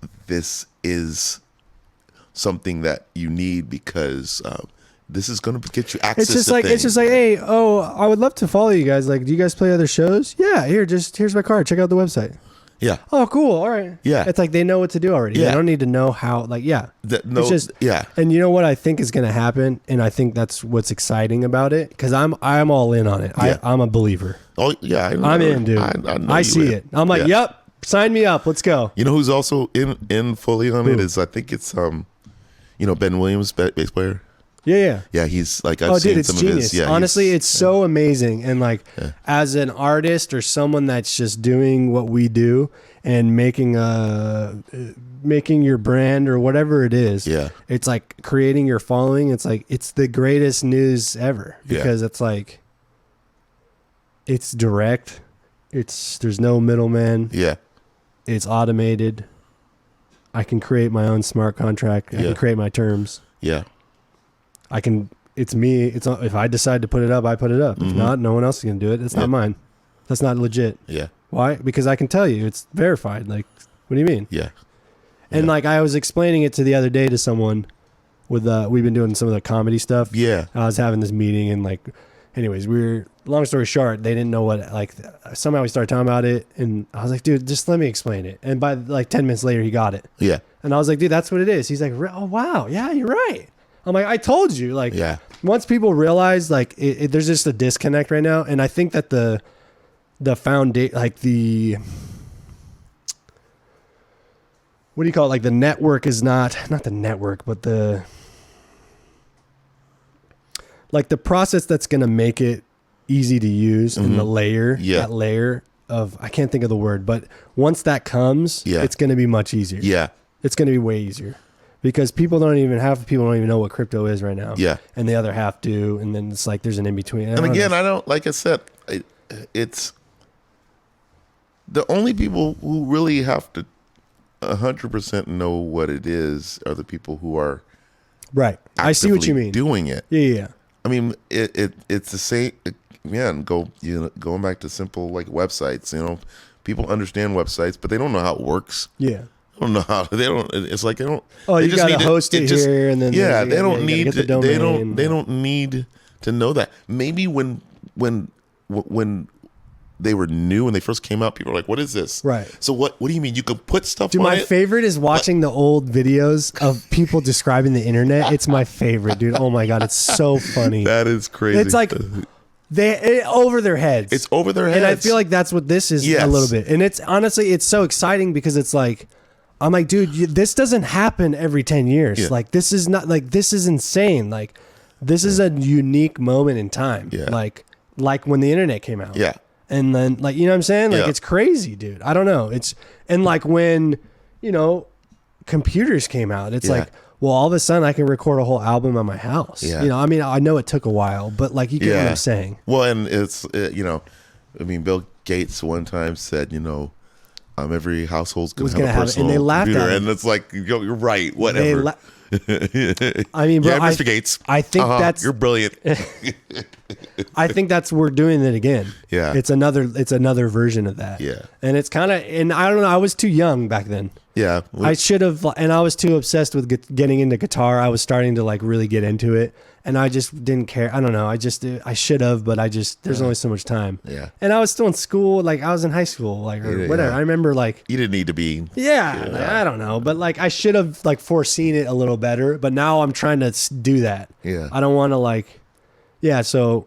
is something that you need, because this is going to get you access to things. It's just like, hey, I would love to follow you guys. Like, do you guys play other shows? Yeah, here's my card. Check out the website. Yeah. Oh, cool. All right. Yeah. It's like they know what to do already. Yeah. They don't need to know how. Like, yeah. It's just, yeah. And you know what I think is going to happen, and I think that's what's exciting about it, because I'm all in on it. Yeah. I'm a believer. Oh yeah, I'm in, dude. I see it. I'm like, yep. Sign me up. Let's go. You know who's also in fully on it is, I think it's Ben Williams, bass player. Yeah. Yeah, he's like, I've seen it's some genius. of his. Yeah, honestly, it's so amazing. And like, as an artist or someone that's just doing what we do and making your brand or whatever it is, it's like creating your following. It's like, it's the greatest news ever, because it's like, it's direct. There's no middleman. Yeah. It's automated. I can create my own smart contract. I can create my terms. Yeah. It's me. If I decide to put it up, I put it up. If not, no one else is going to do it. It's not mine. That's not legit. Yeah. Why? Because I can tell you it's verified. Like, what do you mean? Yeah. And like, I was explaining it to the other day to someone we've been doing some of the comedy stuff. Yeah. I was having this meeting, and like, anyways, long story short, they didn't know what, like, somehow we started talking about it, and I was like, dude, just let me explain it. And by like 10 minutes later, he got it. Yeah. And I was like, dude, that's what it is. He's like, oh, wow. Yeah, you're right. I'm like, I told you. Like, once people realize, like, there's just a disconnect right now. And I think that the foundation, like what do you call it? Like, the network is not the network, but the process that's going to make it easy to use, and the that layer of, I can't think of the word, but once that comes, it's going to be much easier. Yeah. It's going to be way easier. Because people don't even know what crypto is right now. Yeah. And the other half do. And then it's like, there's an in-between. And again, like I said, it's the only people who really have to 100% know what it is are the people who are right. I see what you mean. Doing it. Yeah. I mean, it's the same. Again, going back to simple like websites. People understand websites, but they don't know how it works. Yeah. I don't know how it's like, they don't. Oh, you got to host it here, and then they don't need to. They don't need to know that. Maybe when they were new, when they first came out, people were like, "What is this?" Right. So what do you mean? You can put stuff dude, on my it? favorite is watching the old videos of people describing the internet. It's my favorite, dude. Oh my God. It's so funny. That is crazy. It's like over their heads. It's over their heads. And I feel like that's what this is a little bit. And it's honestly, it's so exciting because it's like, I'm like, dude, this doesn't happen every 10 years. Yeah. Like, this is not like, this is insane. Like, this is a unique moment in time. Yeah. Like when the internet came out. Yeah. And then, like, you know what I'm saying? Like, it's crazy, dude. I don't know. And like when, computers came out, it's like, well, all of a sudden I can record a whole album at my house. Yeah. I mean, I know it took a while, but like, you get what I'm saying. Well, and it's, I mean, Bill Gates one time said, every household's going to have a personal and they laughed computer, at him. And it's like, you're right, whatever. I mean, bro, Mr. Gates. I think you're brilliant. I think we're doing it again. Yeah, it's another version of that. Yeah, and it's kind of, and I don't know. I was too young back then. Yeah, I should have, and I was too obsessed with getting into guitar. I was starting to like really get into it, and I just didn't care. I don't know. I should have, but there's only so much time. Yeah, and I was still in school. Like I was in high school, like or whatever. I remember like you didn't need to be. Yeah, like, I don't know, but like I should have like foreseen it a little better. But now I'm trying to do that. Yeah, I don't want to like. Yeah, so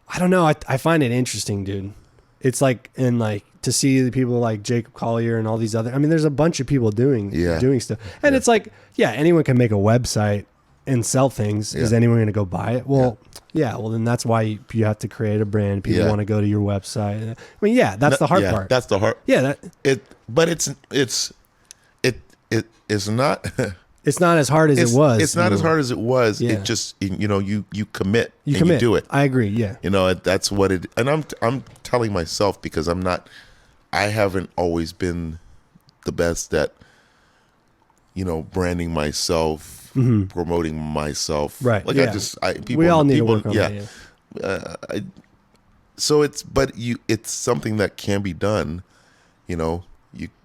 I don't know. I find it interesting, dude. it's like, and like to see the people like Jacob Collier and all these other, I mean, there's a bunch of people doing stuff. And it's like, yeah, anyone can make a website and sell things. Is anyone going to go buy it? Well, well, then that's why you have to create a brand. People want to go to your website. I mean, that's the hard part. That's the hard. Yeah. But it's not. It's not as hard as it was. It's not as hard as it was. Yeah. It just, you commit. You commit. You do it. I agree. Yeah. That's what it. And I'm telling myself, because I haven't always been the best at, branding myself, promoting myself. Right. Like people. We all need to work on that. Yeah. So it's something that can be done, and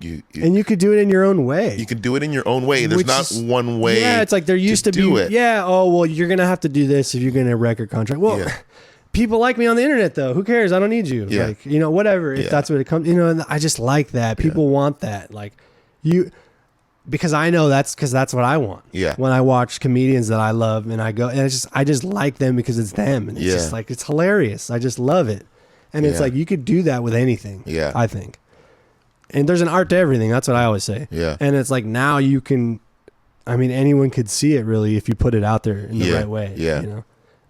you could do it in your own way. You can do it in your own way. There's not one way. Yeah, it's like there used to be. It. Yeah. Oh well, you're gonna have to do this if you're gonna record contract. Well, people like me on the internet though. Who cares? I don't need you. Yeah. Like whatever. If that's what it comes. And I just like that. People want that. Like because I know that's what I want. Yeah. When I watch comedians that I love and I go and I just like them because it's them and it's just like it's hilarious. I just love it. And it's like you could do that with anything. Yeah. I think. And there's an art to everything. That's what I always say. Yeah. And it's like now you can, I mean, anyone could see it really if you put it out there in the right way. Yeah.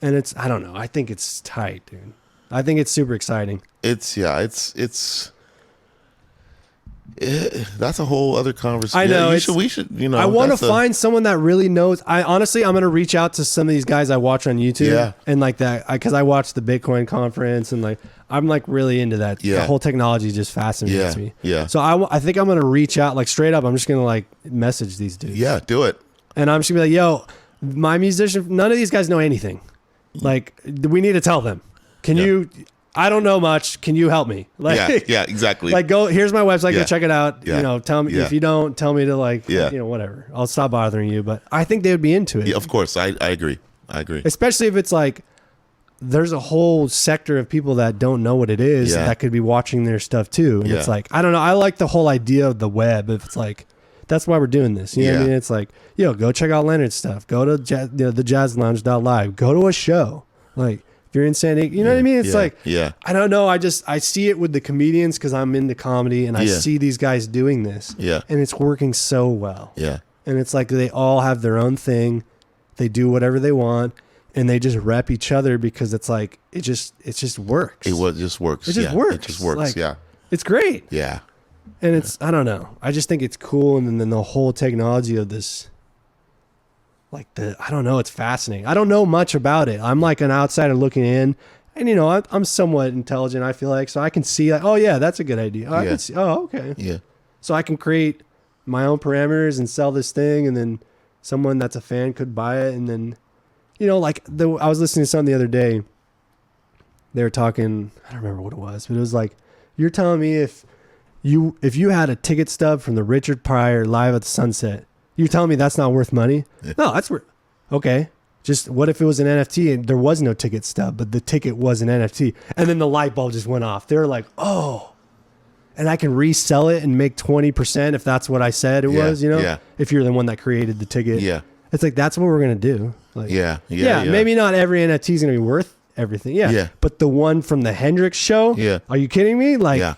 And it's, I don't know. I think it's tight, dude. I think it's super exciting. That's a whole other conversation. I know. We should. I want to find someone that really knows. I'm going to reach out to some of these guys I watch on YouTube. Yeah. And like that, because I watched the Bitcoin conference and like, I'm like really into that. Yeah. The whole technology just fascinates me. Yeah. So I think I'm going to reach out like straight up. I'm just going to like message these dudes. Yeah, do it. And I'm just going to be like, yo, my musician, none of these guys know anything. Like we need to tell them. Can you, I don't know much. Can you help me? Like, yeah, exactly. Like here's my website. Go check it out. Yeah. Tell me if you don't tell me to like, whatever. I'll stop bothering you. But I think they would be into it. Yeah, of course. I agree. Especially if it's like, there's a whole sector of people that don't know what it is that could be watching their stuff too. And it's like, I don't know. I like the whole idea of the web. If it's like, that's why we're doing this. You know what I mean? It's like, go check out Leonard's stuff. Go to the jazzlounge.live. Go to a show. Like, if you're in San Diego, you know what I mean? It's like, I don't know. I see it with the comedians because I'm into comedy and I see these guys doing this. Yeah. And it's working so well. Yeah. And it's like they all have their own thing. They do whatever they want. And they just rep each other because it's like it just works. It just works. It just works. It just works. Like, it's great. Yeah. And it's I don't know. I just think it's cool, and then the whole technology of this, like I don't know. It's fascinating. I don't know much about it. I'm like an outsider looking in, and I'm somewhat intelligent. I feel like so I can see like, oh yeah, that's a good idea. I can see. Oh okay. Yeah. So I can create my own parameters and sell this thing, and then someone that's a fan could buy it, and then. Like I was listening to something the other day. They were talking. I don't remember what it was, but it was like, you're telling me if you had a ticket stub from the Richard Pryor Live at the Sunset, you're telling me that's not worth money? Yeah. No, that's worth. Okay, just what if it was an NFT and there was no ticket stub, but the ticket was an NFT, and then the light bulb just went off. They were like, oh, and I can resell it and make 20% if that's what I said it was. If you're the one that created the ticket. Yeah. It's like that's what we're gonna do. Like, yeah. Maybe not every NFT is gonna be worth everything. Yeah. But the one from the Hendrix show. Yeah. Are you kidding me? Like,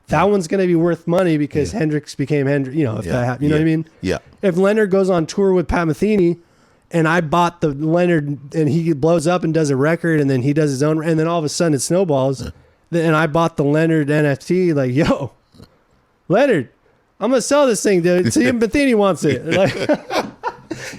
that one's gonna be worth money because Hendrix became Hendrix. If that, you know what I mean? Yeah. If Leonard goes on tour with Pat Metheny, and I bought the Leonard, and he blows up and does a record, and then he does his own, and then all of a sudden it snowballs, and I bought the Leonard NFT. Like, yo, Leonard, I'm gonna sell this thing, dude. See if Metheny wants it. Like.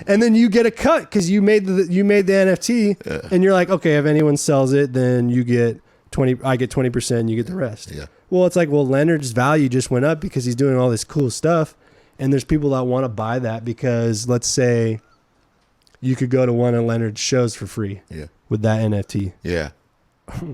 And then you get a cut because you made the NFT, and you're like, okay, if anyone sells it, then you get 20. I get 20%. You get the rest. Yeah. Well, it's like, Leonard's value just went up because he's doing all this cool stuff, and there's people that want to buy that because let's say you could go to one of Leonard's shows for free. Yeah. With that NFT. Yeah.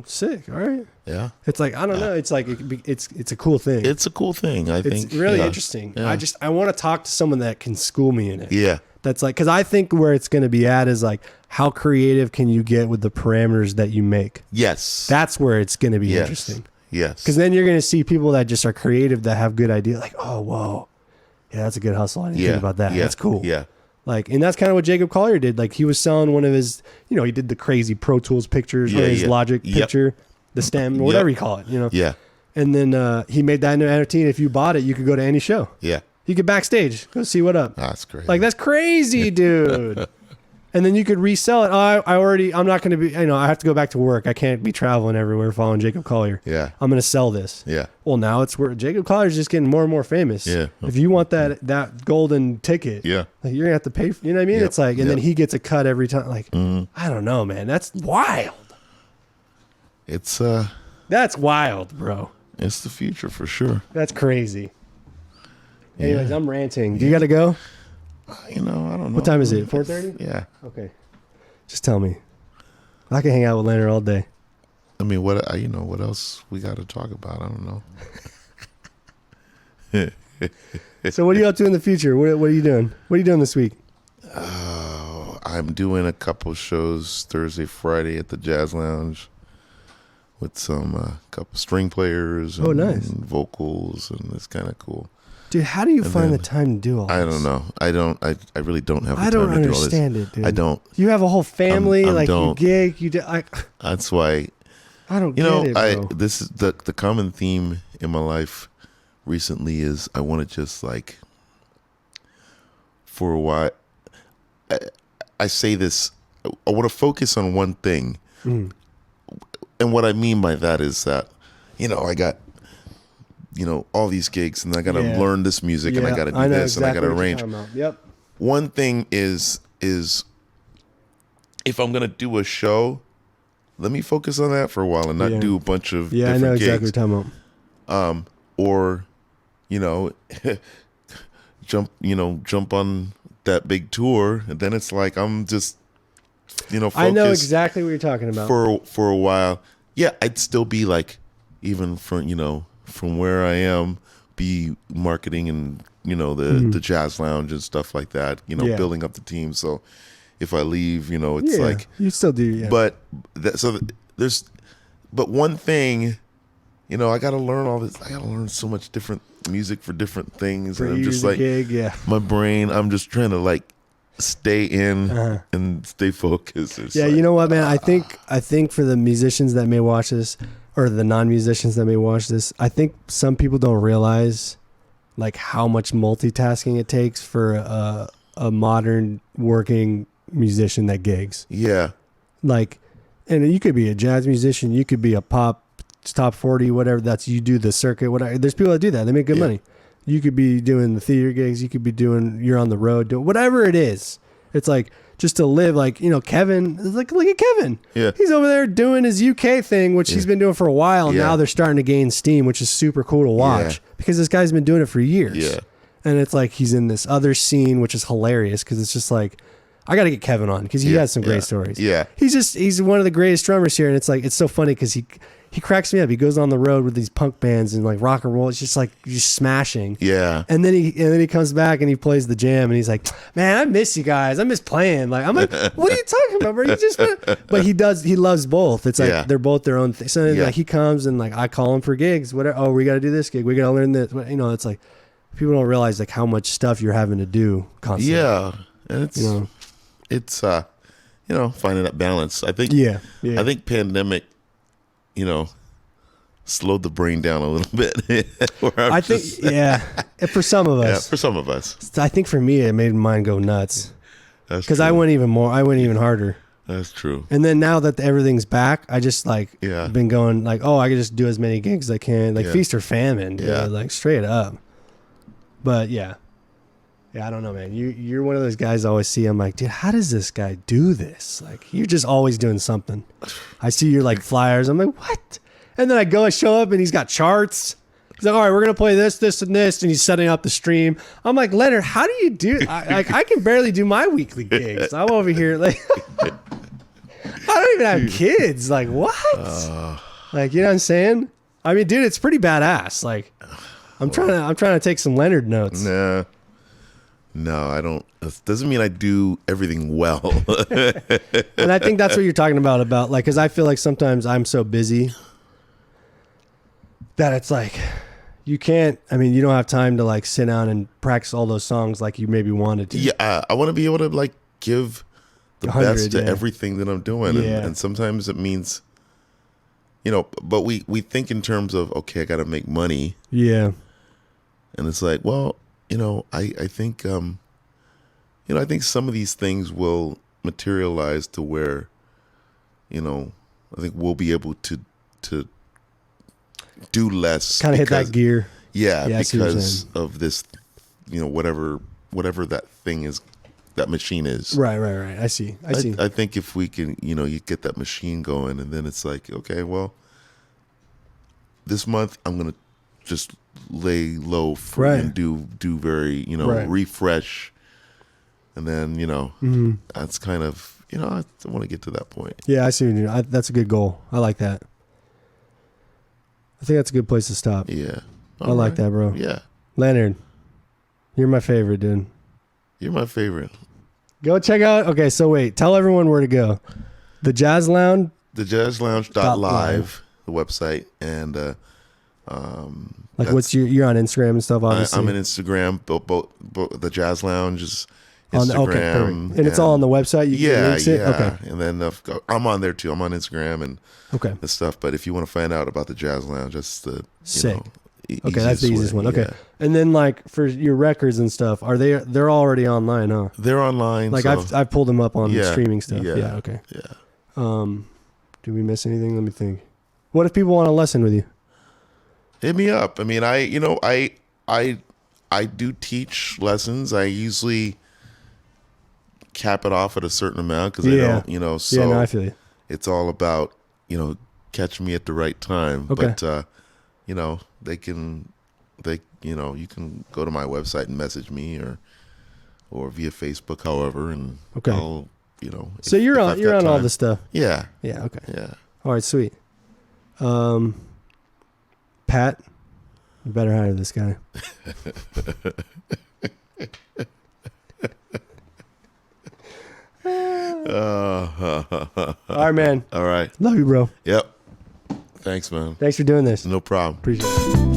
Sick. All right. Yeah. It's like I don't know. It's like it's a cool thing. It's a cool thing. I think it's really interesting. Yeah. I want to talk to someone that can school me in it. Yeah. That's like, because I think where it's going to be at is like, how creative can you get with the parameters that you make? Yes. That's where it's going to be interesting. Yes. Because then you're going to see people that just are creative that have good ideas. Like, oh, whoa. Yeah, that's a good hustle. I didn't think about that. That's cool. Yeah. Like, and that's kind of what Jacob Collier did. Like, he was selling one of his, he did the crazy Pro Tools pictures or his Logic picture, the stem, or whatever you call it, Yeah. And then he made that into an NFT. And if you bought it, you could go to any show. Yeah. You could backstage, go see what up. That's crazy. Like, that's crazy, dude. And then you could resell it. I'm not going to be, I have to go back to work. I can't be traveling everywhere following Jacob Collier. Yeah. I'm going to sell this. Yeah. Well, now it's where Jacob Collier's just getting more and more famous. Yeah. If you want that golden ticket, Yeah. like, you're going to have to pay for, you know what I mean? Yep. It's like, and then he gets a cut every time. Like, Mm-hmm. I don't know, man. That's wild. It's That's wild, bro. it's the future for sure. That's crazy. Yeah. Anyways, I'm ranting. Do you got to go? I don't know. What time is it? 4:30? Yeah. Okay. Just tell me. I can hang out with Leonard all day. I mean, what what else we got to talk about? I don't know. So what are you up to in the future? What are you doing? What are you doing this week? I'm doing a couple shows Thursday, Friday at the Jazz Lounge with some couple string players and, nice. and vocals, and it's kind of cool. Dude, how do you And find then- the time to do all this? I don't know. I really don't have the I don't time to do all this. understand it, dude. I don't. You have a whole family, I'm like you don't. gig, you do. That's why, I don't get it, bro. this is the common theme in my life recently is I want to just like, for a while, I say this, I want to focus on one thing. Mm. And what I mean by that is that, I got, all these gigs and I got to Yeah. learn this music and I got to do know this and I got to exactly what you're arrange. talking about. Yep. One thing is if I'm going to do a show, let me focus on that for a while and not Yeah. do a bunch of Yeah, I different know gigs. exactly what you're talking about. Or, jump on that big tour. And then it's like, I'm just, focused I know exactly what you're talking about. for a while. Yeah. I'd still be like, even from where I am, be marketing and, the Jazz Lounge and stuff like that, Yeah. building up the team. So if I leave, it's like, you still do, yeah. but but one thing, I got to learn all this. I got to learn so much different music for different things. For And I'm you, just the like, gig, yeah. my brain, I'm just trying to like stay in and stay focused. It's Yeah, like, you know what, man? I think for the musicians that may watch this, or the non-musicians that may watch this, I think some people don't realize like how much multitasking it takes for a modern working musician that gigs. Yeah. Like, and you could be a jazz musician, you could be a pop top 40, whatever. That's, you do the circuit, whatever. There's people that do that. They make good money. You could be doing the theater gigs. You could be you're on the road doing whatever it is. It's like, just to live, like, Kevin, like, look at Kevin. Yeah. He's over there doing his UK thing, which he's been doing for a while. And Yeah. now they're starting to gain steam, which is super cool to watch because this guy's been doing it for years. Yeah. And it's like, he's in this other scene, which is hilarious because it's just like, I got to get Kevin on because he has some great stories. Yeah. He's one of the greatest drummers here. And it's like, it's so funny because he cracks me up. He goes on the road with these punk bands and like rock and roll. It's just like, just smashing. Yeah. And then he comes back and he plays the jam and he's like, man, I miss you guys. I miss playing. Like, I'm like, what are you talking about, bro? You just, but he loves both. It's like, they're both their own thing. So like he comes and like, I call him for gigs, whatever. Oh, we got to do this gig. We got to learn this. It's like, people don't realize like how much stuff you're having to do constantly. Yeah. And it's, finding that balance. I think, I think pandemic, slowed the brain down a little bit. I think, for some of us. Yeah, for some of us. I think for me, it made mine go nuts. That's Because true. I went even harder. That's true. And then now that everything's back, I just like been going like, oh, I can just do as many gigs as I can. Like feast or famine, dude. Yeah. Like straight up. But yeah, I don't know, man. You're one of those guys I always see. I'm like, dude, how does this guy do this? Like, you're just always doing something. I see your like flyers. I'm like, what? And then I show up and he's got charts. He's like, all right, we're going to play this, this, and this. And he's setting up the stream. I'm like, Leonard, how do you do it? I can barely do my weekly gigs. I'm over here like, I don't even have kids. Like, what? Like, you know what I'm saying? I mean, dude, it's pretty badass. Like, I'm trying to take some Leonard notes. Nah. No, I don't. It doesn't mean I do everything well. And I think that's what you're talking about like, because I feel like sometimes I'm so busy that it's like you don't have time to like sit down and practice all those songs like you maybe wanted to. Yeah, I want to be able to like give the 100, best to everything that I'm doing, Yeah. and sometimes it means, you know, but we think in terms of, okay, I got to make money. Yeah. And it's like, well, you know, I think, you know, I think some of these things will materialize to where, you know, I think we'll be able to do less. Kind of hit that gear. Yeah, I see what you're because saying. of this, you know, whatever that thing is, that machine is. Right. I see. I think if we can, you know, you get that machine going, and then it's like, okay, well, this month I'm gonna just lay low for Right. and do very, you know, Right. refresh, and then, you know, that's kind of, you know, I want to get to that point. Yeah, I see what you mean. That's a good goal. I like that. I think that's a good place to stop. Yeah, I like that, bro. Yeah, Leonard, you're my favorite, dude. you're my favorite. Go check out. Okay, so wait. Tell everyone where to go. The Jazz Lounge. TheJazzLounge.live, the website, and Like, what's you're on Instagram and stuff, obviously. I'm on Instagram. Both the Jazz Lounge is On Instagram, perfect. And it's all on the website. You can links it? Okay. And then I'm on there too. I'm on Instagram and stuff. But if you want to find out about the Jazz Lounge, that's the Sick. You know, Okay, that's the easiest one. Okay. Yeah. And then, like, for your records and stuff, they're already online, huh? They're online. Like, so, I've pulled them up on streaming stuff. Yeah. Yeah. Okay. Yeah. Did we miss anything? Let me think. What if people want a lesson with you? Hit me up. I mean, I do teach lessons. I usually cap it off at a certain amount because I don't, you know, so no, I feel you. It's all about, you know, catch me at the right time. Okay. But you know, you know, you can go to my website and message me or via Facebook, however, and I'll, you know. So you're on all this stuff. Yeah. Yeah. Okay. Yeah. All right. Sweet. Pat, you better hire this guy. All right, man. All right. Love you, bro. Yep. Thanks, man. Thanks for doing this. No problem. Appreciate it.